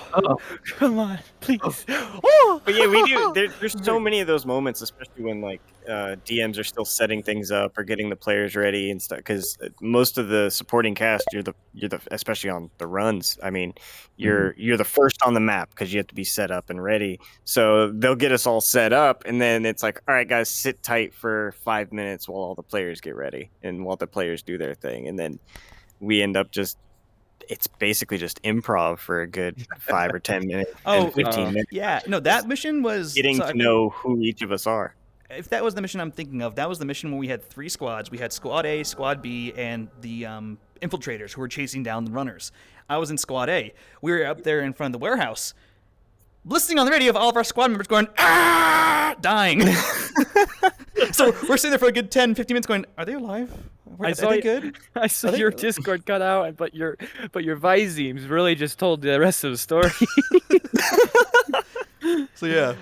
Come on, please. Oh. But yeah, we do. There's so many of those moments, especially when like DMs are still setting things up or getting the players ready and stuff. Because most of the supporting cast, you're the especially on the runs. I mean, you're the first on the map because you have to be set up and ready. So they'll get us all set up, and then it's like, all right, guys, sit tight for 5 minutes while all the players get ready and while the players do their thing, and then we end up just. It's basically just improv for a good 5 or 10 minutes. Oh, 15 minutes. Yeah, no, that mission was Getting to know who each of us are. If that was the mission I'm thinking of, that was the mission where we had 3 squads. We had Squad A, Squad B, and the infiltrators who were chasing down the runners. I was in Squad A. We were up there in front of the warehouse, listening on the radio of all of our squad members going, "Ah!" dying. So we're sitting there for a good 10, 15 minutes going, are they alive? Are they good? I saw your Discord cut out, but your Visemes really just told the rest of the story. So yeah.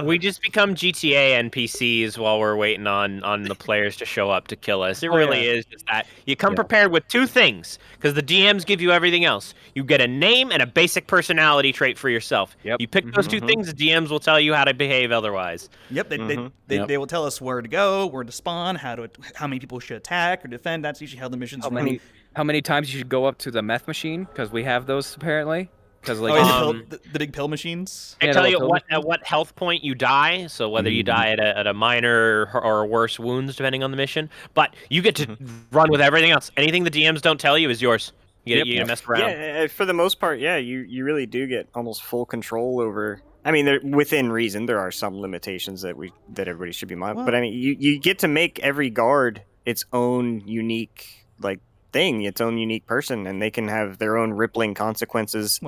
We just become GTA NPCs while we're waiting on the players to show up to kill us. It really is just that. You come prepared with 2 things, because the DMs give you everything else. You get a name and a basic personality trait for yourself. Yep. You pick those 2 things, the DMs will tell you how to behave otherwise. Yep, they will tell us where to go, where to spawn, how many people should attack or defend. That's usually how the missions run. How many times you should go up to the meth machine, because we have those apparently. Because like the big pill machines. I tell you at what health point you die. So whether you die at a minor or worse wounds, depending on the mission, but you get to run with everything else. Anything the DMs don't tell you is yours. You get to mess around. Yeah, for the most part, you really do get almost full control over. I mean, within reason, there are some limitations that everybody should be mindful. But I mean, you get to make every guard its own unique thing, its own unique person, and they can have their own rippling consequences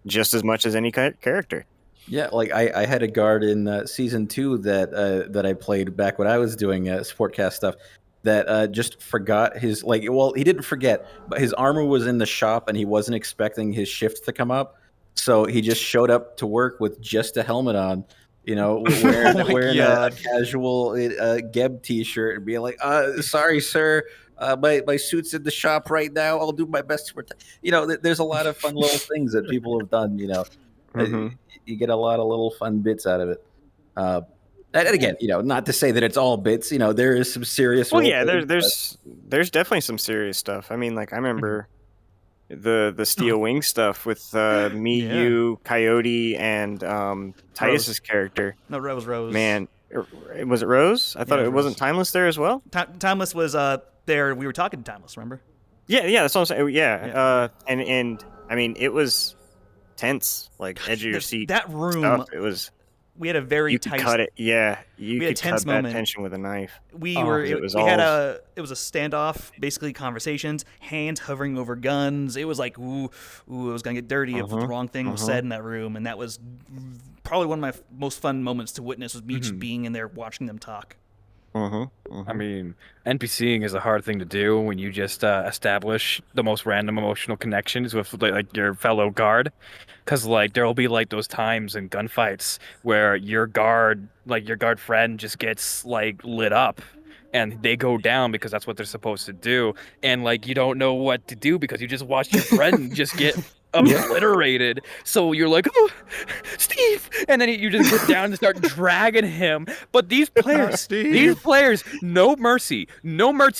just as much as any character. Yeah, like I had a guard in season 2 that I played back when I was doing Sportcast stuff that just forgot his he didn't forget, but his armor was in the shop and he wasn't expecting his shift to come up, so he just showed up to work with just a helmet on. Wearing a casual Geb t-shirt and being like, sorry, sir. My suit's in the shop right now. I'll do my best to protect. There's a lot of fun little things that people have done. You get a lot of little fun bits out of it. And again, not to say that it's all bits. There is some serious. Well, yeah, there's definitely some serious stuff. I mean, I remember the Steel Wing stuff with me, you, Coyote, and Titus's character. No, it was Rose. Man, was it Rose? I thought it wasn't Timeless there as well. Timeless was there. We were talking to Timeless, remember? Yeah, that's what I'm saying. Yeah. And I mean, it was tense, edge of your seat. That room. Stuff. It was. We had a very you tight. Could cut it. Yeah, you could tense cut moment. that tension with a knife. It was a standoff, basically conversations, hands hovering over guns. It was like, ooh, it was gonna get dirty if the wrong thing was said in that room, and that was probably one of my most fun moments to witness was me just being in there watching them talk. I mean, NPCing is a hard thing to do when you just establish the most random emotional connections with your fellow guard, because there will be those times in gunfights where your guard friend just gets lit up and they go down because that's what they're supposed to do, and you don't know what to do because you just watched your friend just get obliterated. So you're like, oh, Steve, and then you just get down and start dragging him. But these players, no mercy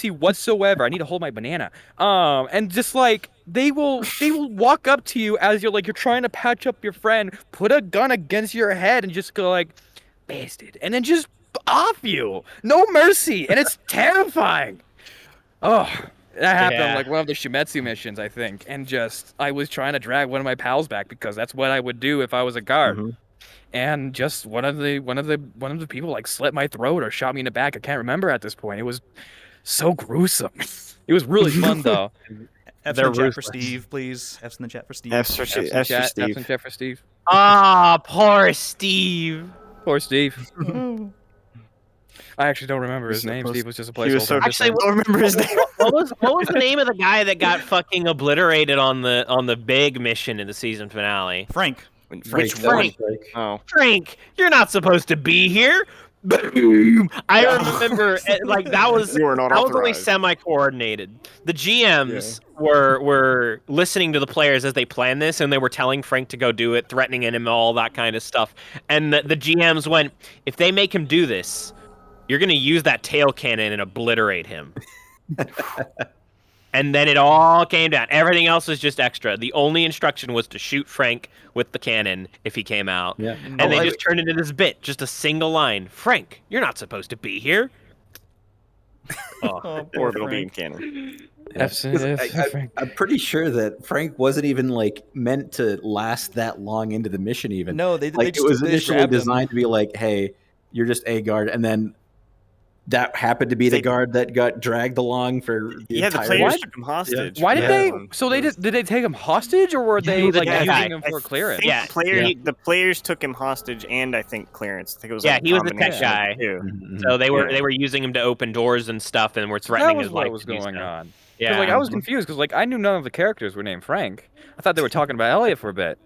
whatsoever. I need to hold my banana. And just they will walk up to you as you're trying to patch up your friend, put a gun against your head, and just go bastard, and then just off you. No mercy, and it's terrifying. Oh. That happened one of the Shimetsu missions, I think, and I was trying to drag one of my pals back because that's what I would do if I was a guard, and just one of the people slit my throat or shot me in the back. I can't remember at this point. It was so gruesome. It was really fun though. F's in the chat for Steve, please. F's in the chat for Steve. F's in the chat for Steve. Poor Steve. Poor Steve. I actually don't remember his name. Steve was just a placeholder. Actually, I don't remember his name. What was the name of the guy that got fucking obliterated on the big mission in the season finale? Frank. Which Frank? Oh, Frank, you're not supposed to be here. boom. I remember like that was You were not only authorized. semi-coordinated. The GMs were listening to the players as they planned this, and they were telling Frank to go do it, threatening him, all that kind of stuff. And the GMs went, if they make him do this, you're gonna use that tail cannon and obliterate him. And then it all came down. Everything else was just extra. The only instruction was to shoot Frank with the cannon if he came out. Yeah. And they just turned into this bit, just a single line. Frank, you're not supposed to be here. Oh, poor Orbital Frank. beam cannon. I'm pretty sure that Frank wasn't even like meant to last that long into the mission. Even No, they like just, it was they just initially grabbed him. designed to be like, hey, you're just a guard, and then that happened to be the guard that got dragged along for the The entire players mission. took him hostage. Why did Yeah. they? So they did they take him hostage, or were they was a like dead using guy. him for I clearance? think Yeah. the players took him hostage, and I think clearance. I think it was Yeah, like he was the tech combination of guy. the two. Mhm, So they were Yeah. they were using him to open doors and stuff, and were That threatening was his what life was to do going so. on. Yeah. Because like I was confused because like I knew none of the characters were named Frank. I thought they were talking about Elliot for a bit,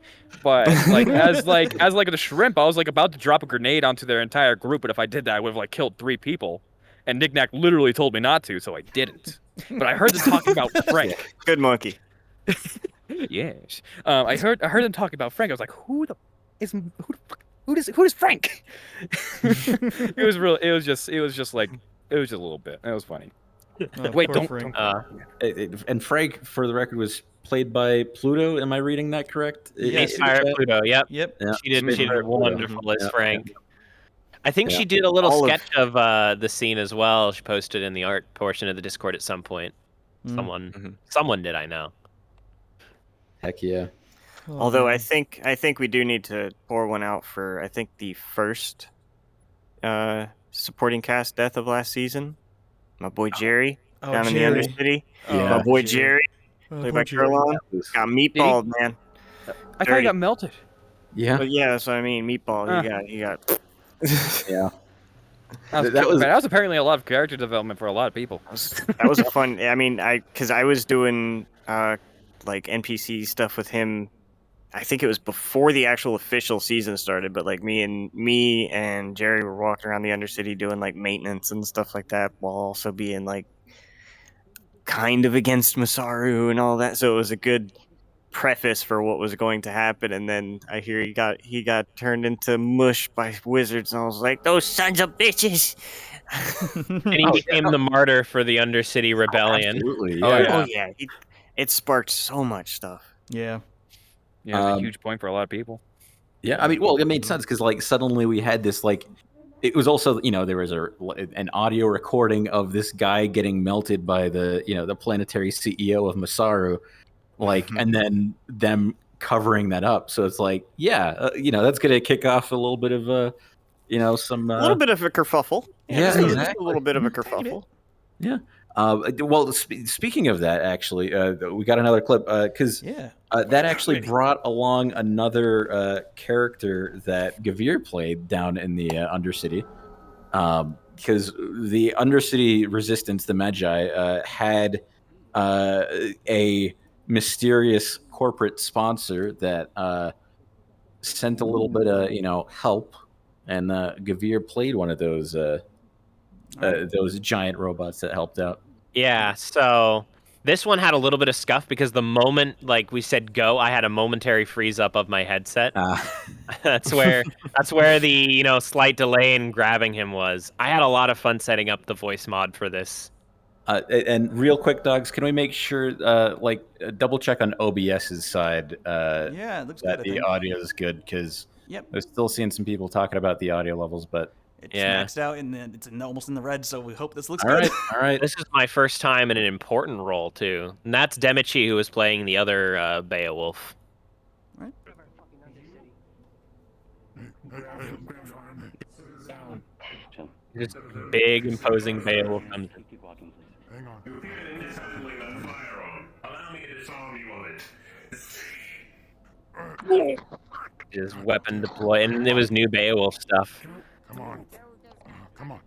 but like as the shrimp, I was like about to drop a grenade onto their entire group. But if I did that, I would have like killed 3 people. And Nick Nack literally told me not to, so I didn't. But I heard them talking about Frank. Good monkey. Yes, I heard them talking about Frank. I was like, who is Frank? It was real. It was just a little bit. It was funny. Oh, Wait, poor don't. Frank. And Frank, for the record, was played by Pluto. Am I reading that correct? Yes. Space Pirate Pluto, yep. Yep. Yeah. She did Pluto. wonderful as Yeah. Frank. I think Yeah. she did a little All of- sketch of the scene as well. She posted in the art portion of the Discord at some point. Mm. Someone did, I know. Heck yeah. Oh, Although I man. think we do need to pour one out for I think the first supporting cast death of last season. My boy Jerry down in the Jerry. Undercity. Yeah. My boy Jerry. Jerry, Oh, played poor by Jerry. Kurlon, got meatballed, man. I thought he Dirty. got melted. Yeah. But yeah, that's what I mean. Meatball. He got. Yeah. That was apparently a lot of character development for a lot of people. That was a fun. I mean, because I was doing like NPC stuff with him. I think it was before the actual official season started, but like me and Jerry were walking around the Undercity doing like maintenance and stuff like that, while also being like kind of against Masaru and all that. So it was a good preface for what was going to happen. And then I hear he got turned into mush by wizards, and I was like, those sons of bitches. And he became the martyr for the Undercity Rebellion. Absolutely. Oh, Yeah. yeah. Oh yeah, it sparked so much stuff. Yeah. Yeah, it's a Um, huge point for a lot of people. Yeah, I mean, well, it made sense because like suddenly we had this like, it was also there was an audio recording of this guy getting melted by the the planetary CEO of Masaru, like, and then them covering that up. So it's like, yeah, that's gonna kick off a little bit of some A little bit of a kerfuffle. Yeah, just a exactly. little bit of a kerfuffle. Yeah. Well, speaking of that, actually, we got another clip because Yeah. that actually brought along another character that Gavir played down in the Undercity. Because the Undercity Resistance, the Magi, had a mysterious corporate sponsor that sent a little bit of help, and Gavir played one of those giant robots that helped out. Yeah, so this one had a little bit of scuff because the moment like we said go, I had a momentary freeze up of my headset. That's where the slight delay in grabbing him was. I had a lot of fun setting up the voice mod for this. And real quick, dogs, can we make sure double check on OBS's side Yeah, it looks good. that I the think. audio is good? Because Yep. I was still seeing some people talking about the audio levels, but It's Yeah. maxed out and it's almost in the red, so we hope this looks all good. right. This is my first time in an important role too, and that's Demichi, who was playing the other Beowulf. Just big, imposing Beowulf comes in. Hang on. Disassembling that firearm. Allow me to disarm you on it. His weapon deploy, and it was new Beowulf stuff. Come on. Come on.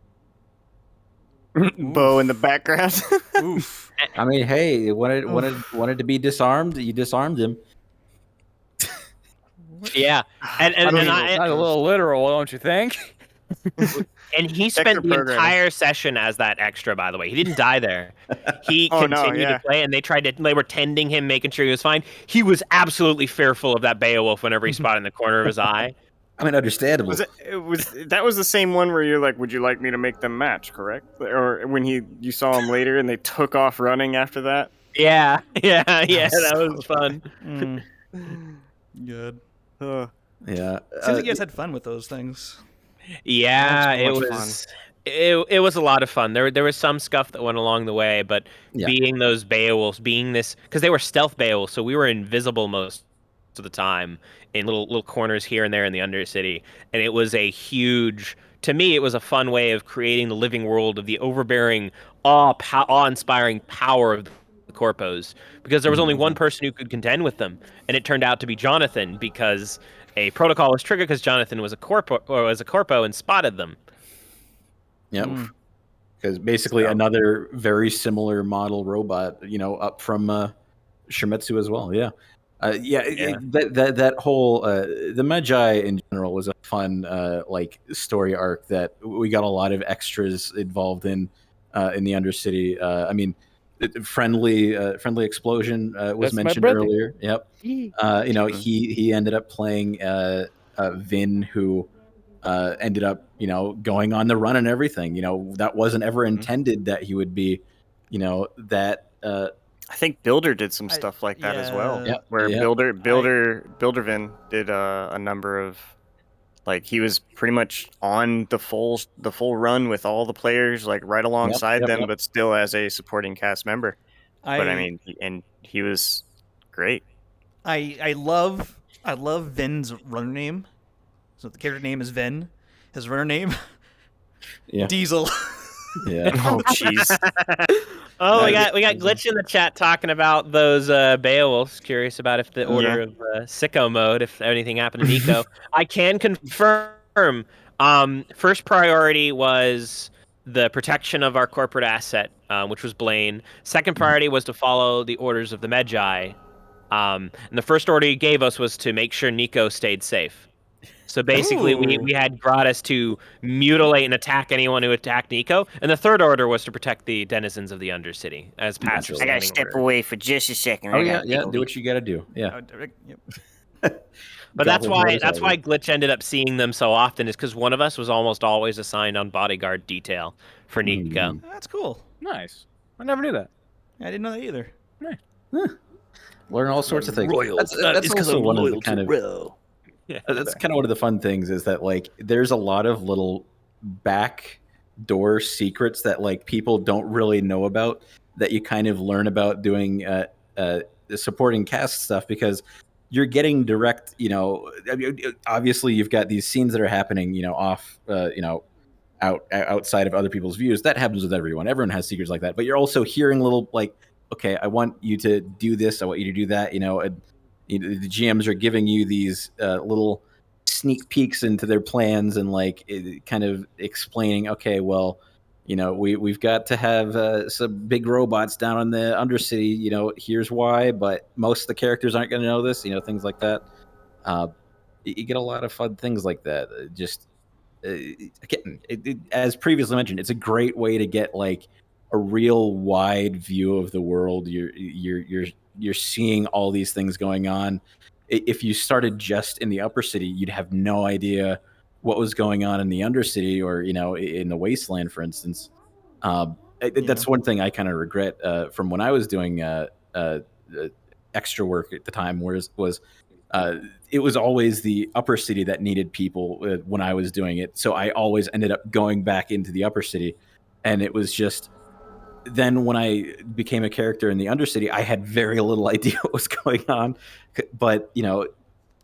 Bow in the background. Oof. I mean, hey, wanted to be disarmed. You disarmed him. Yeah, and I mean, I that's a little literal, don't you think? And he Extra spent the programming. entire session as that extra, by the way. He didn't die there. He Oh, no, continued yeah. to play, and they were tending him, making sure he was fine. He was absolutely fearful of that Beowulf whenever he spotted in the corner of his eye. I mean, understandable. That was the same one where you're like, would you like me to make them match, correct? Or when you saw him later and they took off running after that? Yeah, that was fun. Good. Yeah. Seems like you guys had fun with those things. Yeah, That's it so much was. It was a lot of fun. There was some stuff that went along the way, but being those Beowulfs, being this, because they were stealth Beowulfs, so we were invisible most of the time in little corners here and there in the Undercity, and it was a huge. To me, it was a fun way of creating the living world of the overbearing, awe-inspiring power of the Corpos, because there was only one person who could contend with them, and it turned out to be Jonathan, because a protocol was triggered because Jonathan was a corpo and spotted them. Yep. Because basically another very similar model robot, up from Shimizu as well. Yeah. That whole the Magi in general was a fun story arc that we got a lot of extras involved in the Undercity. I mean, friendly explosion was That's my mentioned brother. earlier. Yep. He ended up playing Vin, who ended up going on the run and everything. That wasn't ever intended that he would be that. I think Builder did some stuff like that as well. Yeah. Where Buildervin did a number of, like, he was pretty much on the full run with all the players, like right alongside them, but still as a supporting cast member. But I mean, he was great. I love Vin's runner name. So the character name is Vin. His runner name, Diesel. Yeah. Oh, jeez. Oh, we got Glitch in the chat talking about those Beowulfs. Curious about if the order of sicko mode, if anything happened to Nico. I can confirm. First priority was the protection of our corporate asset, which was Blaine. Second priority was to follow the orders of the Magi. And the first order he gave us was to make sure Nico stayed safe. So basically, we had Gratis to mutilate and attack anyone who attacked Nico, and the third order was to protect the denizens of the Undercity as passive. I gotta step away for just a second. Oh yeah, do what you gotta do. Yeah. But that's why Glitch ended up seeing them so often, is because one of us was almost always assigned on bodyguard detail for Nico. That's cool. Nice. I never knew that. I didn't know that either. Learn all sorts of things. That's also one of the kind of. Yeah, that's kind of one of the fun things, is that there's a lot of little back door secrets that people don't really know about, that you kind of learn about doing supporting cast stuff, because you're getting direct, obviously you've got these scenes that are happening, off, outside of other people's views. That happens with everyone. Everyone has secrets like that, but you're also hearing little okay, I want you to do this. I want you to do that. The GMs are giving you these little sneak peeks into their plans, and kind of explaining, okay, well, we've got to have some big robots down on the Undercity. Here's why, but most of the characters aren't going to know this. Things like that. You get a lot of fun things like that. Just again, as previously mentioned, it's a great way to get a real wide view of the world. You're seeing all these things going on. If you started just in the upper city, you'd have no idea what was going on in the Undercity, or in the Wasteland, for instance. That's one thing I kind of regret from when I was doing extra work at the time. Was it was always the upper city that needed people when I was doing it, so I always ended up going back into the upper city, and it was just. Then when I became a character in the Undercity, I had very little idea what was going on, but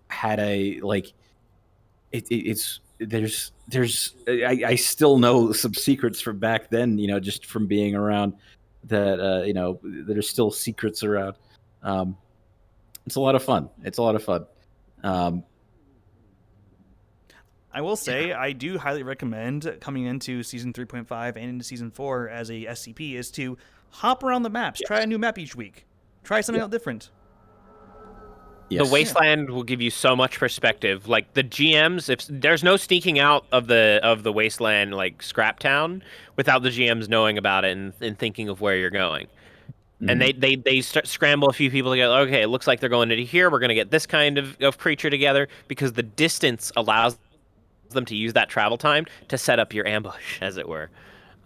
had I I still know some secrets from back then, just from being around that, that are still secrets around. It's a lot of fun. I will say, I do highly recommend coming into Season 3.5 and into Season 4 as a SCP is to hop around the maps. Try a new map each week. Try something out different. Yes. The Wasteland will give you so much perspective. Like the GMs, if there's no sneaking out of the Wasteland like Scrap Town without the GMs knowing about it and thinking of where you're going. And they start scramble a few people together. Okay, it looks like they're going into here. We're going to get this kind of creature together because the distance allows them to use that travel time to set up your ambush, as it were.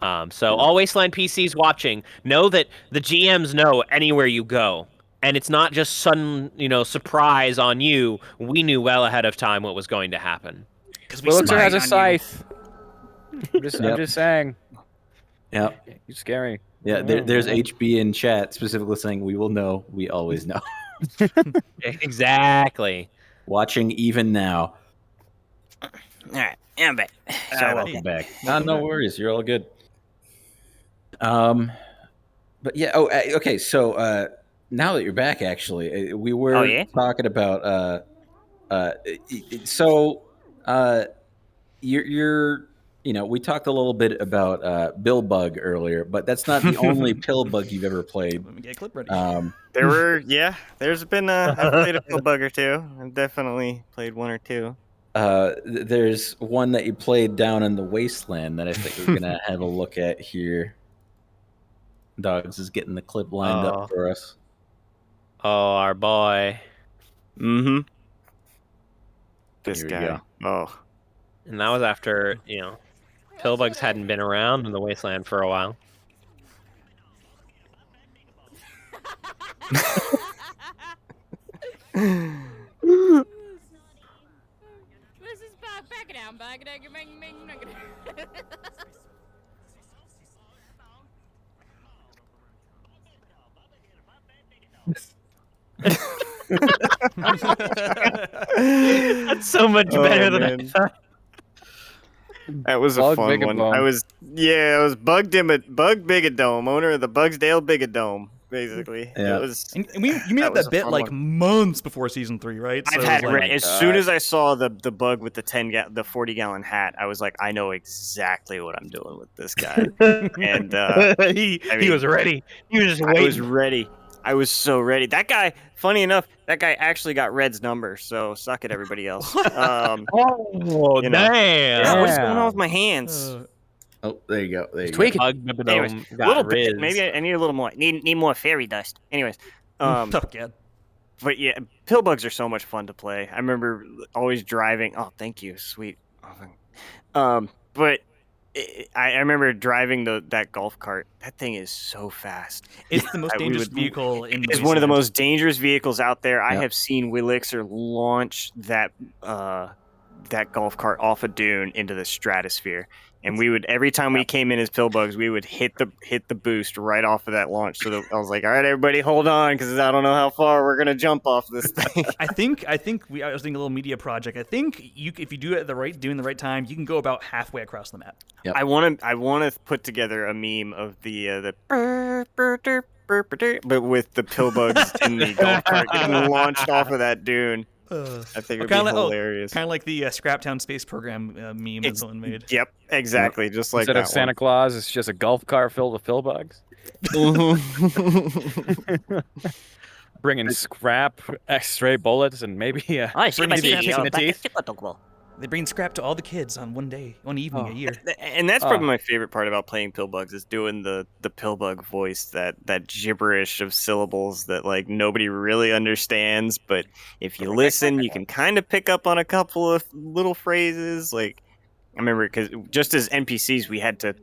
So all Wasteland PCs watching, know that the GMs know anywhere you go. And it's not just sudden, surprise on you. We knew well ahead of time what was going to happen. Because we Willixer has a spied on you. scythe. I'm just saying. Yep. You're scary. Yeah, there's HB in chat specifically saying, "We will know. We always know." Exactly. Watching even now. All right, I'm back. Welcome back. No worries. You're all good. But yeah. Oh, okay. So now that you're back, actually, we were talking about. You're. We talked a little bit about Bill Bug earlier, but that's not the only Pill Bug you've ever played. Let me get a clip ready. There's been I've played a Pill Bug or two. I've definitely played one or two. There's one that you played down in the Wasteland that I think we're gonna have a look at here. Dogs is getting the clip lined up for us. Oh, our boy. Mm-hmm. This Here we guy. go. Oh. And that was after, Pillbugs hadn't been around in the Wasteland for a while. This is back down, back down, That's so much better than I thought. That was a fun one. I was Bug Bigadome, owner of the Bugsdale Bigadome, basically. Yeah. It was, and you made that bit like months before season 3, right? So I've had like, as soon as I saw the bug with the 40-gallon hat, I was like, I know exactly what I'm doing with this guy. And he was ready. He was just waiting. I was ready. I was so ready. That guy, funny enough, that guy actually got Red's number, so suck it, everybody else. Damn. Yeah, what's going on with my hands? Oh, there you go. There you Tweaking. go. Anyways, a little bit. Maybe I need a little more. Need more fairy dust. Anyways, tough kid. But yeah, pill bugs are so much fun to play. I remember always driving. Oh, thank you, sweet. But I remember driving that golf cart. That thing is so fast. It's the most dangerous vehicle in the It's one of the most dangerous vehicles out there. I have seen Willixer launch that golf cart off a dune into the stratosphere. And we would, every time we came in as Pillbugs, we would hit the boost right off of that launch. So I was like, all right, everybody, hold on, because I don't know how far we're gonna jump off this thing. I was doing a little media project. I think if you do it doing the right time, you can go about halfway across the map. Yep. I want to put together a meme of the but with the Pillbugs in the golf cart getting launched off of that dune. I think it'd be hilarious. Kind of like the Scraptown Space Program meme that someone made. Yep, exactly. Just like instead that of Santa Claus, it's just a golf cart filled with Pillbugs. Bringing scrap, X-ray bullets, and maybe a kick in the teeth. They bring scrap to all the kids on one evening a year. And that's probably my favorite part about playing Pillbugs is doing the Pillbug voice, that gibberish of syllables that like nobody really understands, but if you listen, you can kind of pick up on a couple of little phrases. Like I remember, because just as NPCs, we had to,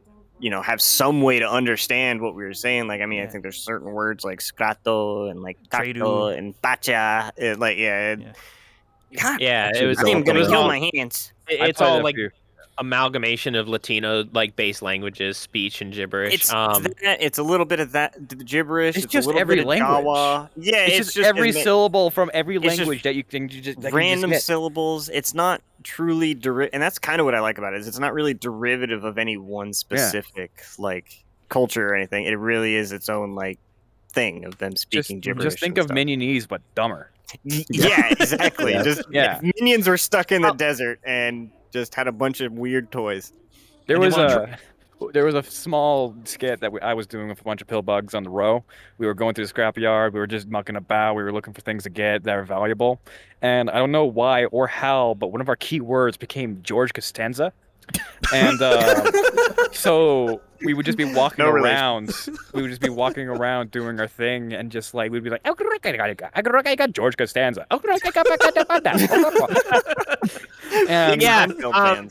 have some way to understand what we were saying. Like, I mean, I think there's certain words like scrato and like tato and pacha. It was. I'm gonna kill my hands. It's all like amalgamation of Latino like base languages, speech and gibberish. It's a little bit of that the gibberish. It's just every language. Jawa. Yeah, it's just every syllable from every language that you can just random syllables. It's not truly and that's kind of what I like about it. Is it's not really derivative of any one specific like culture or anything. It really is its own like thing of them speaking gibberish. Just think of Minionese, but dumber. Yeah, exactly. If minions were stuck in the desert and just had a bunch of weird toys. There was there was a small skit that I was doing with a bunch of pill bugs on the row. We were going through the scrapyard. We were just mucking about. We were looking for things to get that are valuable. And I don't know why or how, but one of our key words became George Costanza. And so we would just be walking around. We would just be walking around doing our thing, and just like we'd be like, I got George Costanza. And yeah.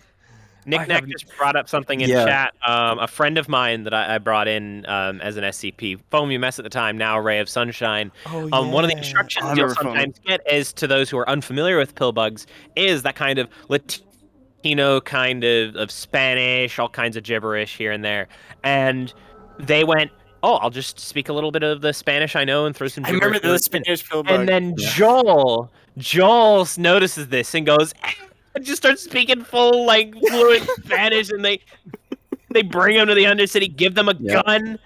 Nick Nack just brought up something in chat. A friend of mine that I brought in as an SCP, Foam You Mess at the time, now Ray of Sunshine. One of the instructions you'll sometimes get is, to those who are unfamiliar with pill bugs, is that kind of Latino kind of Spanish, all kinds of gibberish here and there. And they went, oh, I'll just speak a little bit of the Spanish I know and throw some gibberish. I remember the Spanish pill bug. And then Joel notices this and goes, and just starts speaking full, like, fluent Spanish, and they bring him to the Undercity, give them a gun,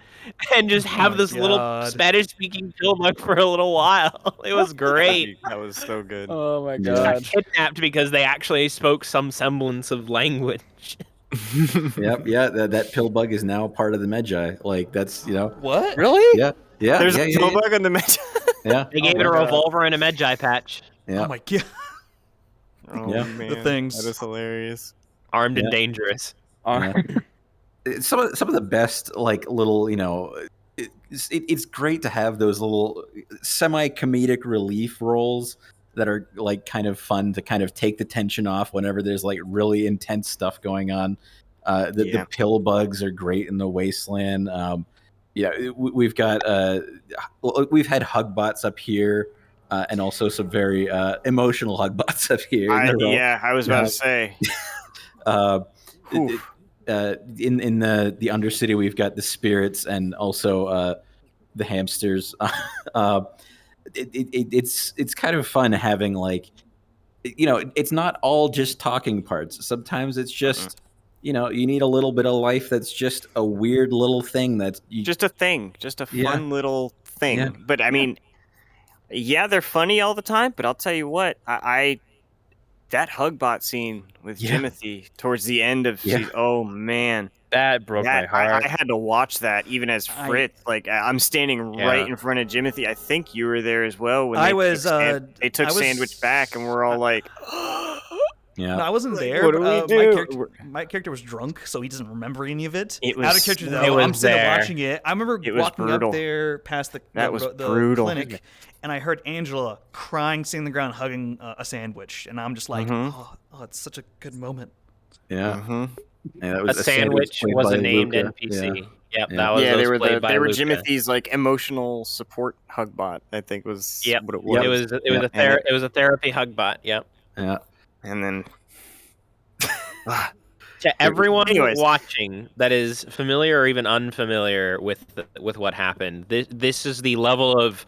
and just have this little Spanish-speaking pill bug for a little while. It was great. That was so good. Oh my Just got kidnapped because they actually spoke some semblance of language. That pill bug is now part of the Medjai. Like, that's, What? Really? Yeah. There's a pill bug on the Medjai. Yeah. They gave it a revolver and a Medjai patch. Yeah. Oh my god. Oh man, the things. that is hilarious. Armed and dangerous. Some of the best, like, little, it's great to have those little semi-comedic relief roles that are, like, kind of fun to kind of take the tension off whenever there's, like, really intense stuff going on. The pill bugs are great in the Wasteland. We've got we've had hug bots up here. And also some very emotional hug bots up here. I was about to say. In the Undercity, we've got the spirits and also the hamsters. It's kind of fun having, like, it's not all just talking parts. Sometimes it's just you need a little bit of life that's just a weird little thing that's just a thing, just a fun little thing. Yeah. But I mean. Yeah, they're funny all the time, but I'll tell you what, I that Hugbot scene with Jimothy towards the end of season, oh man, that broke my heart. I had to watch that even as Fritz. I'm standing right in front of Jimothy. I think you were there as well when they took Sandwich back, and we're all like. Yeah, no, I wasn't there. What do we do? My character was drunk, so he doesn't remember any of it. It was out of character though. I'm sitting there watching it. I remember walking up there past the clinic, and I heard Angela crying, sitting on the ground, hugging a sandwich, and I'm just like, oh, it's such a good moment. Yeah. Yeah, that was a sandwich was a named Luca. NPC. Yep, that was they were Jimothy's like emotional support hugbot. I think was what it was. It was a therapy hugbot. Yep. Yeah. And then to everyone watching that is familiar or even unfamiliar with what happened, this is the level of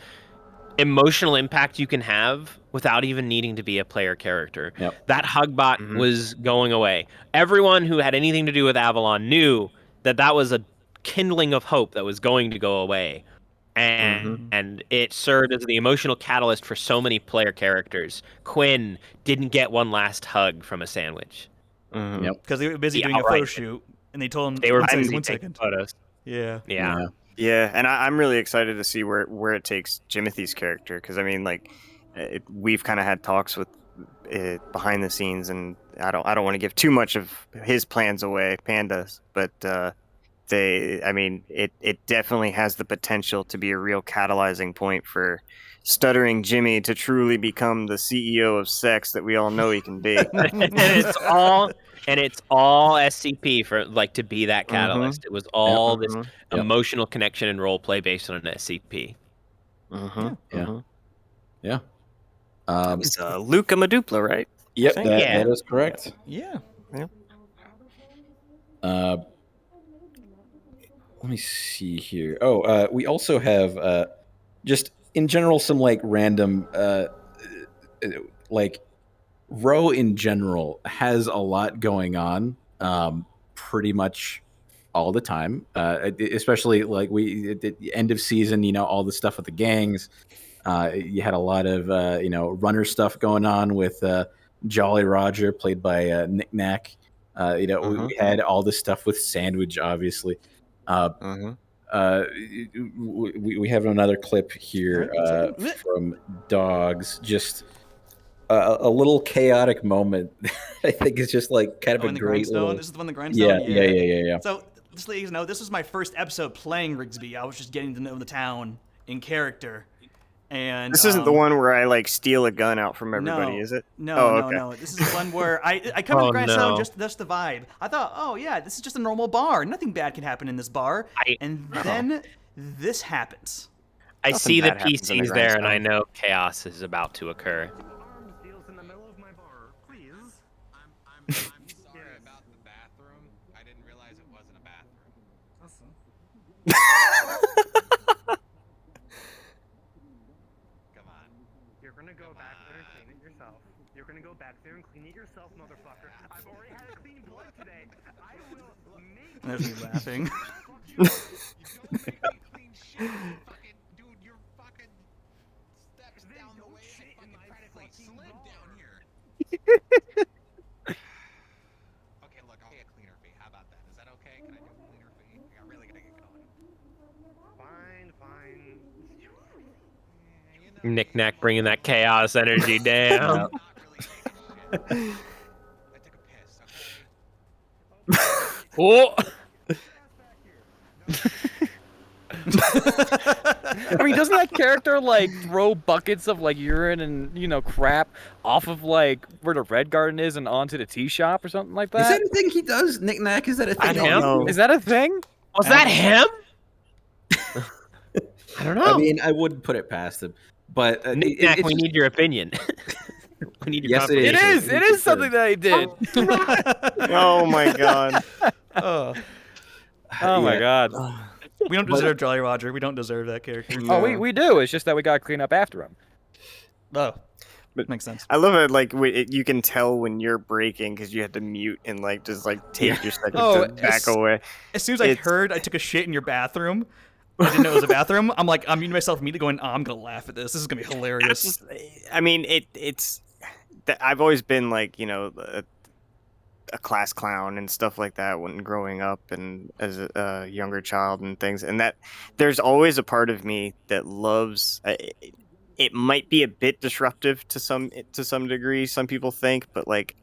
emotional impact you can have without even needing to be a player character. Yep. That hugbot was going away. Everyone who had anything to do with Avalon knew that was a kindling of hope that was going to go away. And it served as the emotional catalyst for so many player characters. Quinn didn't get one last hug from a sandwich. Yep. Because they were busy doing a photo shoot, and they told him they were busy taking photos. Yeah. And I'm really excited to see where it takes Jimothy's character, because I mean, like, we've kind of had talks with behind the scenes, and I don't want to give too much of his plans away, Pandas, but. It definitely has the potential to be a real catalyzing point for stuttering Jimmy to truly become the CEO of sex that we all know he can be. and it's all SCP for to be that catalyst. It was all this emotional connection and role play based on an SCP. Yeah. It's Luca Madupla, right? Yep, that is correct. Yeah. Let me see here. We also have just in general some random Row in general has a lot going on pretty much all the time, especially at the end of season, all the stuff with the gangs. You had a lot of runner stuff going on with Jolly Roger, played by Nick Nack. We had all this stuff with Sandwich, obviously. We have another clip here from Dogs. Just a little chaotic moment. I think it's just like kind of a in the great grindstone. little. This is the one, the grindstone. Yeah. So just to let you know, this was my first episode playing Rigsby. I was just getting to know the town in character. And this isn't the one where I like steal a gun out from everybody, is it? No. This is the one where I come to the grindstone just the vibe. I thought, oh yeah, this is just a normal bar. Nothing bad can happen in this bar. And then this happens. I see the PCs there, and I know chaos is about to occur. In the middle of my bar, please. I'm sorry about the bathroom. I didn't realize it wasn't a bathroom. Come on. You're gonna go back there and clean it yourself. You're gonna go back there and clean it yourself, motherfucker. I've already had a clean blood today. I will make. There's me laughing. You don't make me clean shit. Fucking dude, you're fucking steps down the way. I fucking practically slid down here. Okay, look, I'll pay a cleaner fee. How about that? Is that okay? Can I do a cleaner fee? I really gotta get going. Fine. Knick-knack bringing that chaos energy down. I took a piss, okay? Oh! I mean, doesn't that character like throw buckets of like urine and crap off of like where the Red Garden is and onto the tea shop or something like that? Is that a thing he does? Knick-knack? Is that a thing? I don't know. Is that a thing? Was that him? I don't know. I mean, I wouldn't put it past him, but Knick-knack, we need your opinion. We need your Yes, It is something that he did. Oh my god. Oh, my god. we don't deserve Jolly Roger. We don't deserve that character. Oh, we do. It's just that we gotta clean up after him. Oh, makes sense. I love it. Like you can tell when you're breaking because you had to mute and like just like take your second to back away. As soon as I heard I took a shit in your bathroom, I didn't know it was a bathroom. I'm muting myself immediately, going, "Oh, I'm gonna laugh at this. This is gonna be hilarious." I mean, it's. I've always been like a class clown and stuff like that when growing up and as a younger child and things, and that there's always a part of me that loves. It might be a bit disruptive to some degree. Some people think, but like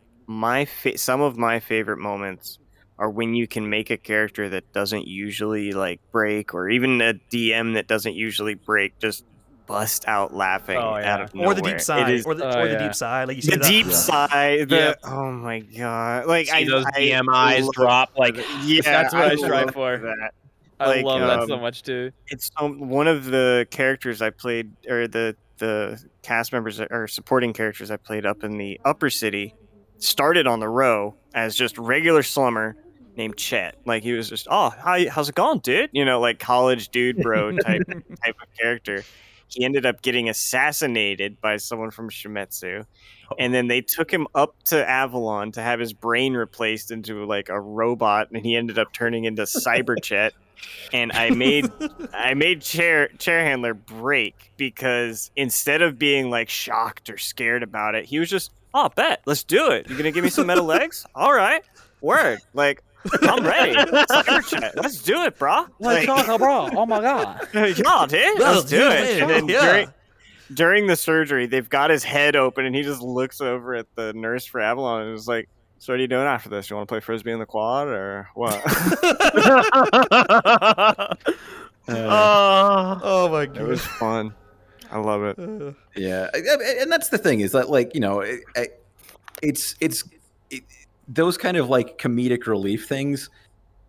some of my favorite moments are when you can make a character that doesn't usually like break, or even a DM that doesn't usually break, just bust out laughing out of nowhere. Or the deep sigh, or the deep sigh, like you see the deep sigh. Oh my god! Like see those DMIs drop. Like that's what I strive for. That. I love that so much too. It's one of the characters I played, or the cast members or supporting characters I played up in the upper city, started on the row as just regular Slummer named Chet. Like he was just, how's it going, dude? Like college dude bro type of character. He ended up getting assassinated by someone from Shimetsu. And then they took him up to Avalon to have his brain replaced into like a robot, and he ended up turning into CyberChet. And I made chair handler break because instead of being like shocked or scared about it, he was just, bet, let's do it. You're gonna give me some metal legs? All right, word. Like, I'm ready. CyberChet, let's do it, bro. Let's talk, bro. Oh my god. Yeah, dude, let's do it. And then during the surgery, they've got his head open, and he just looks over at the nurse for Avalon and is like, "So what are you doing after this? You want to play frisbee in the quad or what?" Oh my god, it was fun. I love it. Yeah, and that's the thing is that like it's those kind of like comedic relief things.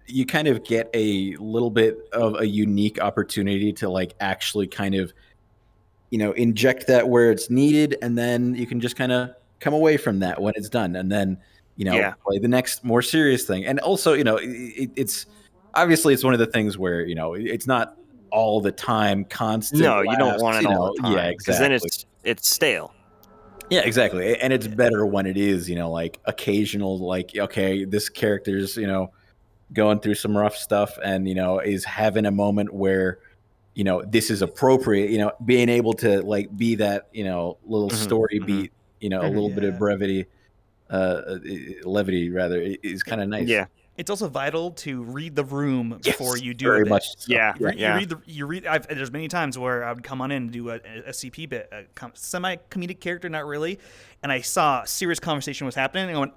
You kind of get a little bit of a unique opportunity to like actually kind of inject that where it's needed, and then you can just kind of come away from that when it's done, and then play the next more serious thing. And also it's obviously it's one of the things where it's not all the time constant. No, you don't want it all the time. Yeah, exactly. Then it's stale. Yeah, exactly. And it's better when it is like occasional, like, okay, this character's going through some rough stuff and is having a moment where this is appropriate, being able to like be that little story beat, a little bit of brevity levity rather is kind of nice. Yeah. It's also vital to read the room before you do very a bit. much so. Yeah. You read. There's many times where I would come on in and do a SCP bit, a semi-comedic character, not really, and I saw a serious conversation was happening, and I went,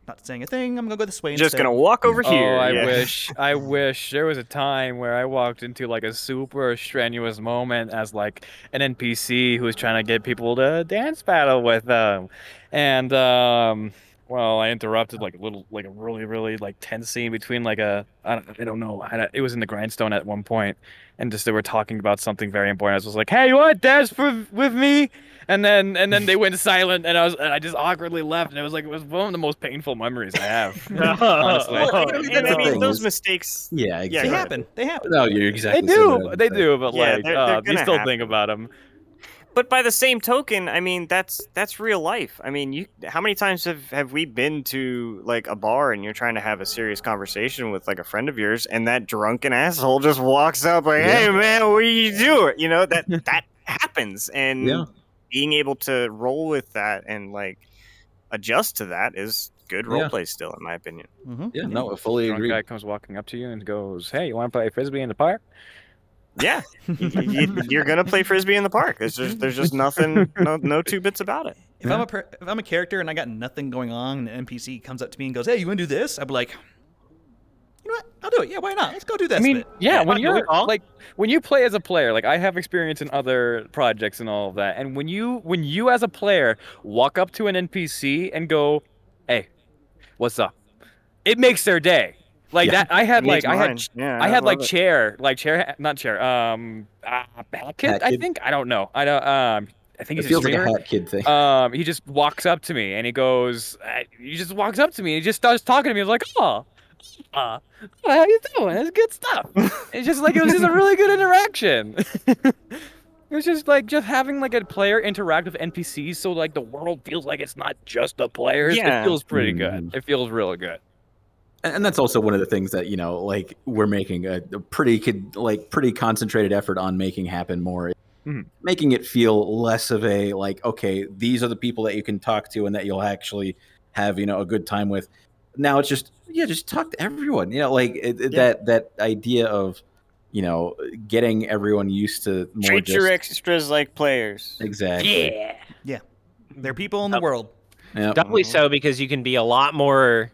not saying a thing. I'm gonna go this way. Just instead. gonna walk over here. Oh, yeah. I wish there was a time where I walked into like a super strenuous moment as like an NPC who was trying to get people to dance battle with them, and well, I interrupted like a really really like tense scene between like I don't know, it was in the grindstone at one point, and just they were talking about something very important. I was just like, hey, you want to dance with me? And then they went silent, and I just awkwardly left, and it was one of the most painful memories I have. Honestly. Well, and I mean, those mistakes. Yeah, exactly. They happen. No, you're exactly. They do, but Yeah, like they're you gonna still happen. think about them. But by the same token, I mean that's real life. I mean, how many times have we been to like a bar and you're trying to have a serious conversation with like a friend of yours, and that drunken asshole just walks up like, "Hey man, what are you doing?" You know that happens, and being able to roll with that and like adjust to that is good roleplay still, in my opinion. Mm-hmm. Yeah, no, I fully Drunk agree. guy comes walking up to you and goes, "Hey, you want to play frisbee in the park?" Yeah, you're gonna play frisbee in the park. There's just nothing, no two bits about it. If I'm a character and I got nothing going on, and an NPC comes up to me and goes, "Hey, you want to do this?" I'd be like, "You know what? I'll do it. Yeah, why not? Let's go do this." I mean, bit." yeah, when do you're it all. like when you play as a player, like I have experience in other projects and all of that, and when you as a player walk up to an NPC and go, "Hey, what's up?" It makes their day. Like that, I had Makes like mine. Yeah, I had like love it. chair, not chair, hat kid. Hat I kid? think I don't know. I think It he's feels a like a streamer. hat kid thing. He just walks up to me and he goes, he just walks up to me and he just starts talking to me. I was like, oh, how you doing? It's good stuff. It's just like, it was just a really good interaction. It was just like having like a player interact with NPCs, so like the world feels like it's not just the players. Yeah. It feels pretty good. It feels really good. And that's also one of the things that, like we're making a pretty concentrated effort on making happen more, making it feel less of a like, okay, these are the people that you can talk to and that you'll actually have, a good time with. Now it's just talk to everyone, that idea of, getting everyone used to more Treat your extras like players. Exactly. Yeah, they're people in the world. Yep. Doubly so because you can be a lot more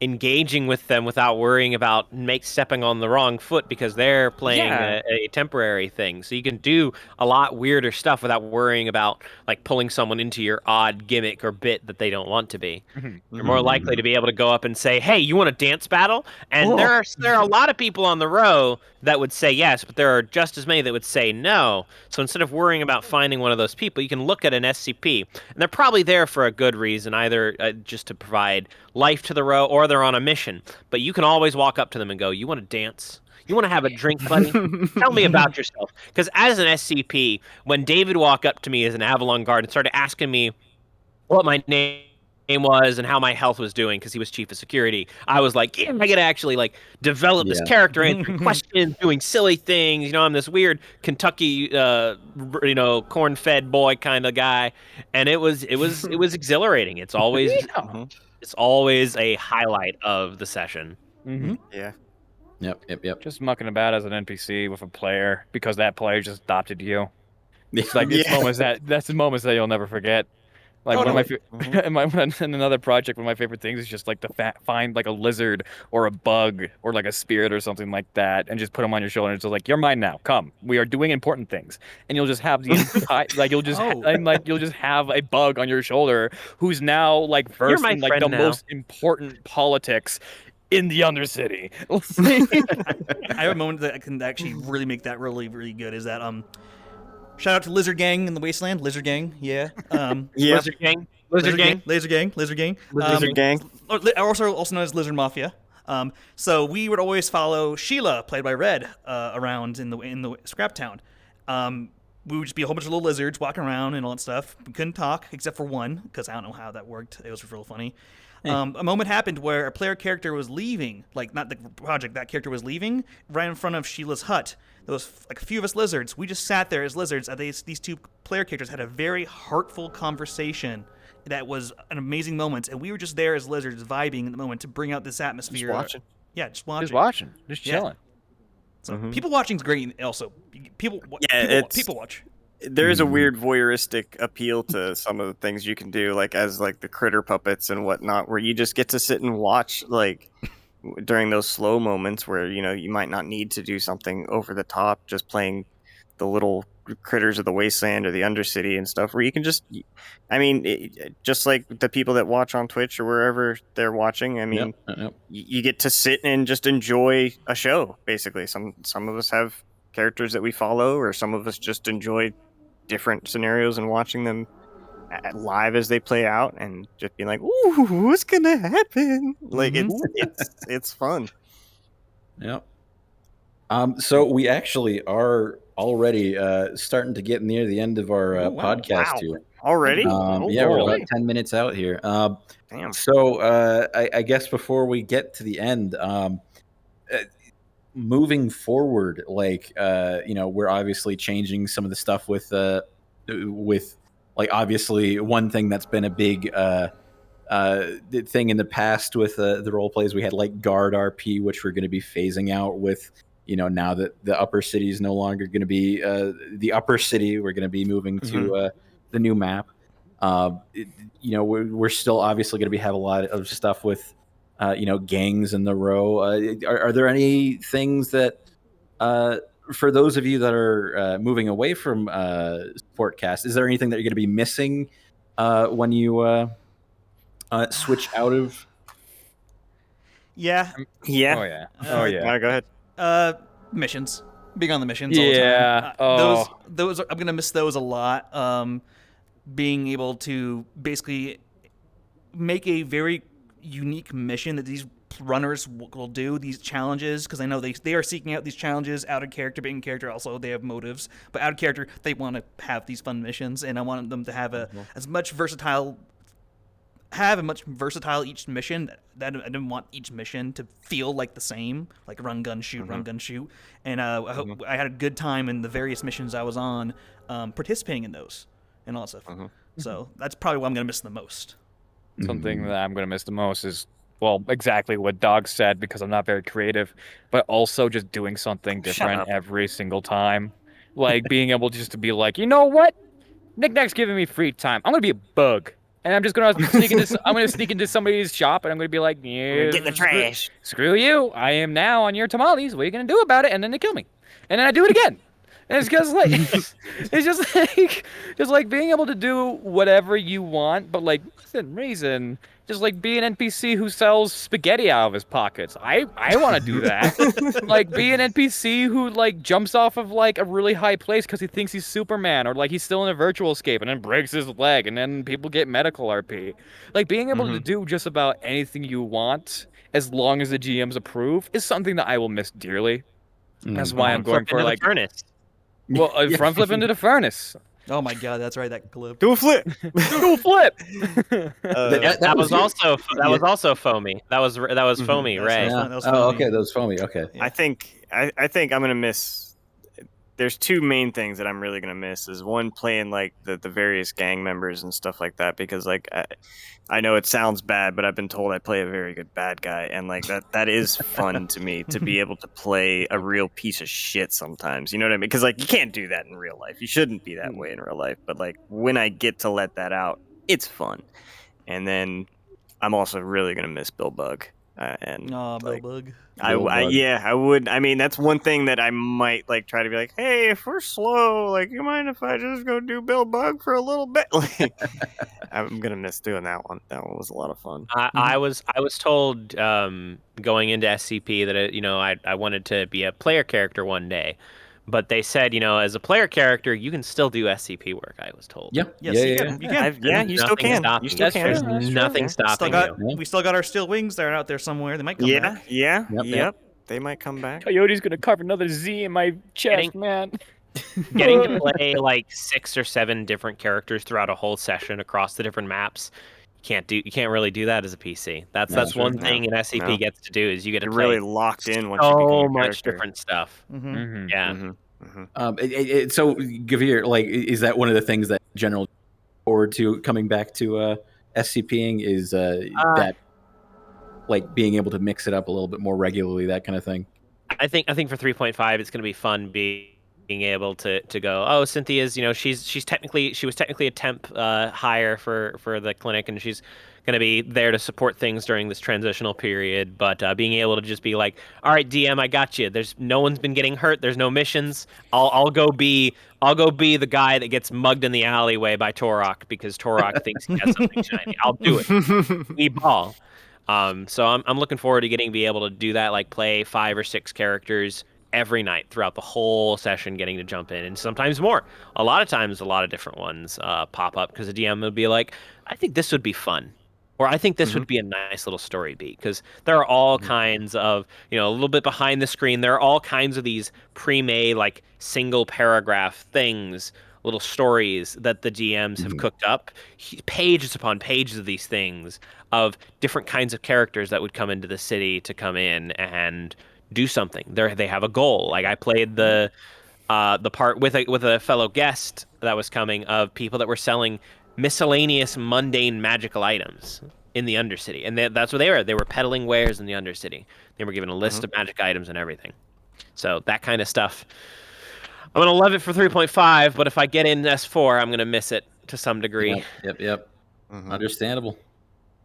engaging with them without worrying about stepping on the wrong foot because they're playing a temporary thing. So you can do a lot weirder stuff without worrying about like pulling someone into your odd gimmick or bit that they don't want to be. You're more likely to be able to go up and say, "Hey, you want a dance battle?" And there are a lot of people on the row that would say yes, but there are just as many that would say no. So instead of worrying about finding one of those people, you can look at an SCP, and they're probably there for a good reason, either just to provide life to the row or they're on a mission. But you can always walk up to them and go, "You want to dance? You want to have a drink, buddy? Tell me about yourself." Because as an SCP, when David walked up to me as an Avalon guard and started asking me what my name was and how my health was doing, because he was chief of security, I was like, yeah, I get to actually like develop this character, answering questions, doing silly things. I'm this weird Kentucky, corn-fed boy kind of guy, and it was exhilarating. It's always it's always a highlight of the session. Yeah. Yep. Just mucking about as an NPC with a player because that player just adopted you. It's like that's the moments that you'll never forget. Like one of my in another project, one of my favorite things is just like to find like a lizard or a bug or like a spirit or something like that, and just put them on your shoulder. And it's just like, "You're mine now. Come, we are doing important things." And you'll just have the you'll just have a bug on your shoulder who's now like versed in like the most important politics in the Undercity. I have a moment that can actually really make that really, really good. Is that shout out to Lizard Gang in the Wasteland. Lizard Gang, yeah. Lizard Gang. Lizard Gang. Also known as Lizard Mafia. So we would always follow Sheila, played by Red, around in the Scrap Town. We would just be a whole bunch of little lizards walking around and all that stuff. We couldn't talk except for one, because I don't know how that worked. It was real funny. A moment happened where a player character was leaving, like not the project, that character was leaving right in front of Sheila's hut. There was like a few of us lizards. We just sat there as lizards. These two player characters had a very heartful conversation, that was an amazing moment, and we were just there as lizards vibing in the moment to bring out this atmosphere. Just watching. Yeah, just watching. Just Yeah. chilling. So people watching's great. Also, people watch. There is a weird voyeuristic appeal to some of the things you can do, like as like the critter puppets and whatnot, where you just get to sit and watch like during those slow moments where you might not need to do something over the top, just playing the little critters of the wasteland or the undercity and stuff, where you can just, just like the people that watch on Twitch or wherever they're watching. I mean, you get to sit and just enjoy a show. Basically, some of us have characters that we follow, or some of us just enjoy different scenarios and watching them live as they play out, and just being like, "Ooh, what's gonna happen?" Like it's fun. Yep. So we actually are already starting to get near the end of our podcast here. Already? We're about 10 minutes out here. Damn. So I guess before we get to the end, moving forward, we're obviously changing some of the stuff with like, obviously one thing that's been a big thing in the past with the role plays, we had like guard RP, which we're going to be phasing out with, now that the upper city is no longer going to be the upper city, we're going to be moving to the new map. We're still obviously going to have a lot of stuff with gangs in the row. Are there any things that for those of you that are moving away from Sportcast, is there anything that you're going to be missing when you switch out of? Yeah. Oh yeah. Go ahead. Missions. Being on the missions all the time. Those I'm gonna miss those a lot. Being able to basically make a very unique mission that these runners will do, these challenges, because I know they are seeking out these challenges out of character, but in character also they have motives, but out of character they want to have these fun missions, and I want them to have as much versatile each mission that I didn't want each mission to feel like the same, like run, gun, shoot, and I had a good time in the various missions I was on, participating in those and all that stuff. So that's probably what I'm gonna miss the most. Something that I'm going to miss the most is, well, exactly what Dog said, because I'm not very creative, but also just doing something different every single time. Like being able just to be like, you know what? Knick-Knack's giving me free time. I'm going to be a bug. And I'm just going to sneak into somebody's shop, and I'm going to be like, yeah, Get in the trash. Screw you. I am now on your tamales. What are you going to do about it? And then they kill me. And then I do it again. And it's just like, it's just like being able to do whatever you want, but like within reason. Just like be an NPC who sells spaghetti out of his pockets. I want to do that. Like be an NPC who like jumps off of like a really high place because he thinks he's Superman, or like he's still in a virtual escape and then breaks his leg and then people get medical RP. Like being able to do just about anything you want as long as the GMs approve is something that I will miss dearly. That's why I'm going for like furnace. Well, front flip into the furnace. Oh my god, that's right, that clip. Do a flip. Do a flip. That was also foamy. That was foamy, right? That was Oh, foamy. okay, that was foamy. Okay. I think I'm gonna miss. There's two main things that I'm really gonna miss. Is one, playing like the various gang members and stuff like that, because like I know it sounds bad, but I've been told I play a very good bad guy, and like that is fun to me, to be able to play a real piece of shit sometimes. You know what I mean? Because like you can't do that in real life. You shouldn't be that way in real life. But like when I get to let that out, it's fun. And then I'm also really gonna miss Bill Bug. Bill Bug. I would. I mean, that's one thing that I might like try to be like, hey, if we're slow, like, you mind if I just go do Bill Bug for a little bit? Like, I'm gonna miss doing that one. That one was a lot of fun. I was told going into SCP that I wanted to be a player character one day, but they said as a player character you can still do SCP work. I was told. Yes, you can. You still can. You still can. There's nothing stopping you. We still got our steel wings. They're out there somewhere. They might come back. Yep. They might come back. Coyote's gonna carve another Z in my chest, man. Getting to play like 6 or 7 different characters throughout a whole session across the different maps. You can't really do that as a PC. That's one thing an SCP gets to do, is you get to play really locked in once you become so a much character. different stuff. So Gavir, like, is that one of the things that general forward to coming back to SCPing is that like being able to mix it up a little bit more regularly, that kind of thing. I think for 3.5, it's going to be fun being able to go. Oh, Cynthia's, she was technically a temp hire for the clinic, and she's going to be there to support things during this transitional period. But being able to just be like, all right, DM, I got you. There's no one's been getting hurt. There's no missions. I'll go be the guy that gets mugged in the alleyway by Torok because Torok thinks he has something shiny. I'll do it. We ball. So I'm looking forward to be able to do that, like play 5 or 6 characters every night throughout the whole session, getting to jump in, and sometimes more. A lot of times, a lot of different ones pop up because the DM would be like, I think this would be fun. Or I think this would be a nice little story beat, because there are all kinds of, a little bit behind the screen, there are all kinds of these pre-made, like, single paragraph things, little stories that the DMs have cooked up, pages upon pages of these things, of different kinds of characters that would come into the city to come in and do something. They have a goal. Like, I played the part with a fellow guest that was coming, of people that were selling miscellaneous mundane magical items in the Undercity, and that's what they were. They were peddling wares in the Undercity. They were given a list of magic items and everything. So that kind of stuff, I'm gonna love it for 3.5, but if I get in S4, I'm gonna miss it to some degree. Yep. Understandable.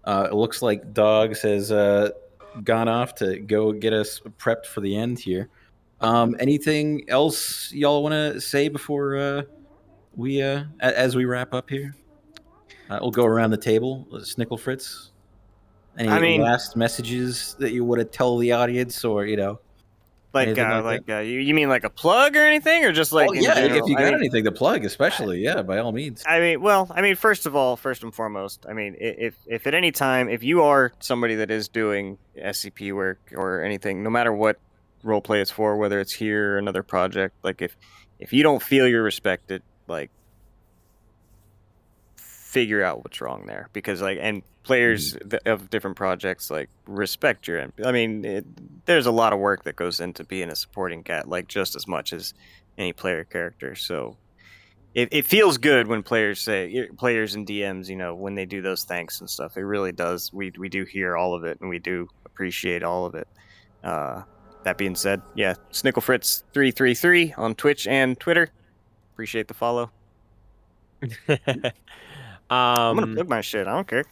It looks like Dogs has gone off to go get us prepped for the end here. Anything else y'all want to say before we as we wrap up here? We'll go around the table. Snickle Fritz, any last messages that you want to tell the audience, or you mean like a plug or anything, or just like in general? If you got anything to plug, especially, by all means. First and foremost, if at any time, if you are somebody that is doing SCP work or anything, no matter what roleplay it's for, whether it's here or another project, like if you don't feel you're respected, like, figure out what's wrong there, because and players of different projects, like, respect your there's a lot of work that goes into being a supporting cat, like, just as much as any player character. So it feels good when players and DMs, when they do those thanks and stuff. It really does. We do hear all of it, and we do appreciate all of it. That being said, Snickle Fritz 333 on Twitch and Twitter. Appreciate the follow. I'm gonna plug my shit. I don't care.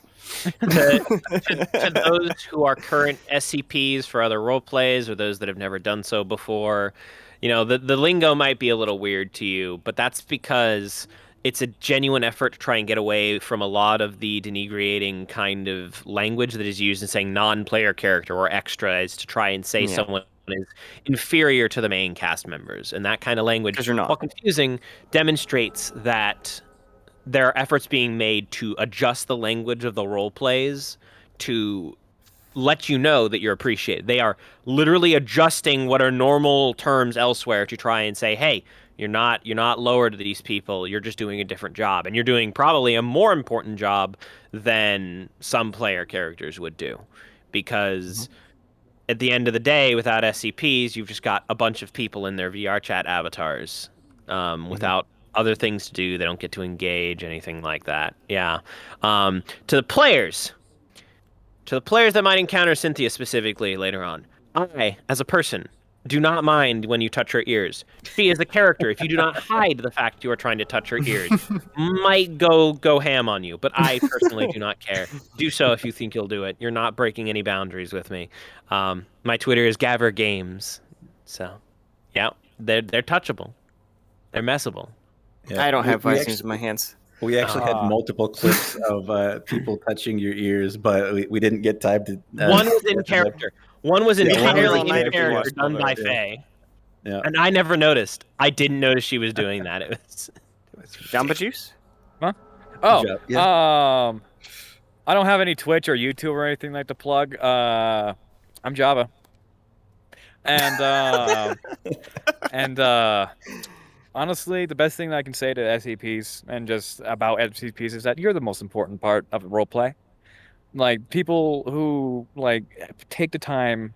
to those who are current SCPs for other role plays, or those that have never done so before, the lingo might be a little weird to you, but that's because it's a genuine effort to try and get away from a lot of the denigrating kind of language that is used in saying non-player character or extra, is to try and say someone is inferior to the main cast members, and that kind of language, while confusing, demonstrates that there are efforts being made to adjust the language of the role plays to let you know that you're appreciated. They are literally adjusting what are normal terms elsewhere to try and say, hey, you're not lower to these people. You're just doing a different job, and you're doing probably a more important job than some player characters would do, because at the end of the day, without SCPs, you've just got a bunch of people in their VRChat avatars without other things to do. They don't get to engage, anything like that. To the players that might encounter Cynthia specifically later on, I, as a person, do not mind when you touch her ears. She, as a character, if you do not hide the fact you are trying to touch her ears, might go ham on you. But I personally do not care. Do so if you think you'll do it. You're not breaking any boundaries with me. My Twitter is Gaver Games. So, they're touchable. They're messable. Yeah. I don't have Vikings in my hands. We actually had multiple clips of people touching your ears, but we didn't get time to. One was in character. One was entirely in character, done by Faye. Yeah. And I never noticed. I didn't notice she was doing that. It was Jamba Juice? Huh? Oh, I don't have any Twitch or YouTube or anything like to plug. I'm Java. And honestly, the best thing that I can say to SCPs and just about SCPs is that you're the most important part of roleplay. Like, people who take the time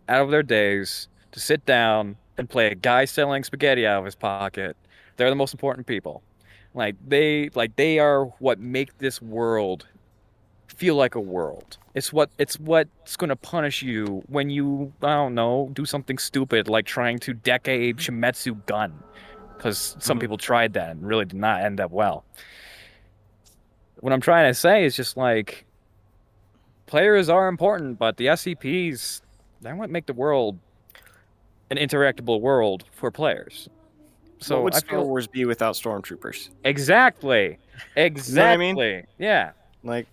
out of their days to sit down and play a guy selling spaghetti out of his pocket, they're the most important people. They are what make this world feel like a world. It's what's going to punish you when you, I don't know, do something stupid like trying to deck a Shimetsu gun, because some people tried that and really did not end up well. What I'm trying to say is just like, players are important, but the SCPs, they want to make the world an interactable world for players. So what would I Star feel Wars be without stormtroopers? exactly. I mean? Yeah. Like,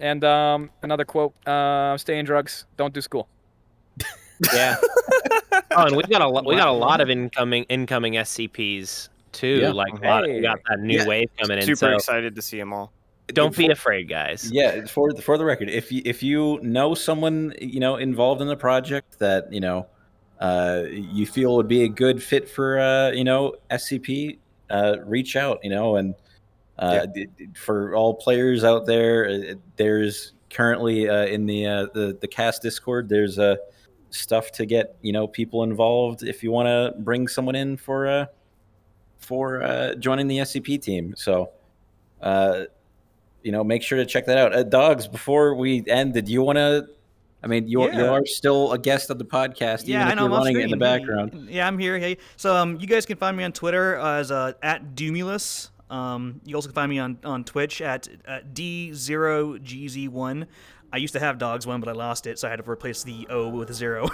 And another quote: "Stay in drugs. Don't do school." Yeah. Oh, and we got a lot of incoming SCPs too. Yeah. Like we got that new Yeah. wave coming in. super So excited to see them all. don't be afraid, guys. Yeah, for the record, if you know someone involved in the project that you feel would be a good fit for SCP, reach out. And for all players out there, there's currently in the cast Discord, there's stuff to get people involved if you want to bring someone in for joining the SCP team. So. Make sure to check that out. Dogs, before we end, did you want to? I mean, you are still a guest of the podcast, even if you're running it in the background. Yeah, I'm here. Hey, so you guys can find me on Twitter as at Dumulus. You also can find me on Twitch at D0GZ1. I used to have Dogs1, but I lost it, so I had to replace the O with a 0.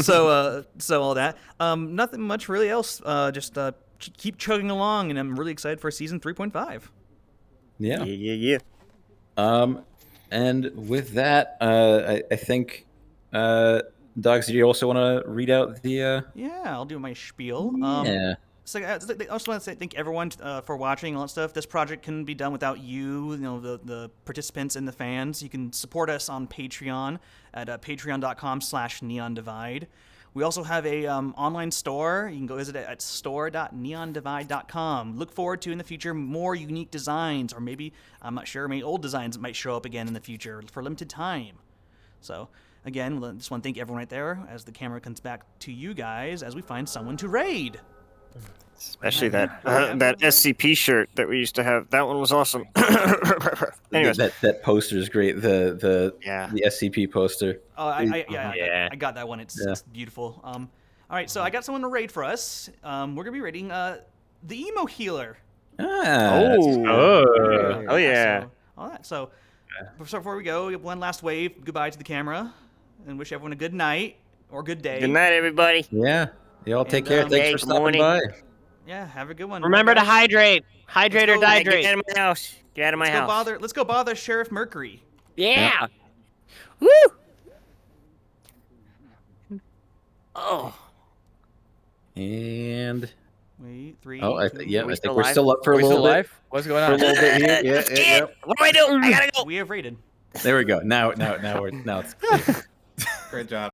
So all that. Nothing much really else. Just keep chugging along, and I'm really excited for season 3.5. Yeah. And with that, I think, Dogs, do you also want to read out the? Yeah, I'll do my spiel. Yeah. So I also want to thank everyone for watching all that stuff. This project couldn't be done without you, the participants and the fans. You can support us on Patreon at patreon.com/neondivide. We also have a online store. You can go visit it at store.neondivide.com. Look forward to, in the future, more unique designs, or maybe, I'm not sure, maybe old designs might show up again in the future for a limited time. So, again, I just want to thank everyone right there as the camera comes back to you guys as we find someone to raid. Especially that SCP shirt that we used to have. That one was awesome. Anyways, that poster is great. The SCP poster. Oh, I got that one. It's beautiful. All right, so I got someone to raid for us. We're gonna be raiding the emo healer. Oh yeah. So, all that. So before we go, one last wave goodbye to the camera, and wish everyone a good night or good day. Good night, everybody. Yeah. Y'all take care. Thanks for stopping by. Yeah, have a good one. Remember to hydrate. Hydrate or dihydrate. Get out of my house. Get out of my house. Let's go bother Sheriff Mercury. Yeah. Woo! Oh. And wait, 3. Oh, I Are think we we're still up for a little bit. What's going For on? a little bit here. Yeah. What do I do? I gotta go. We have raided. There we go. Now it's Great job.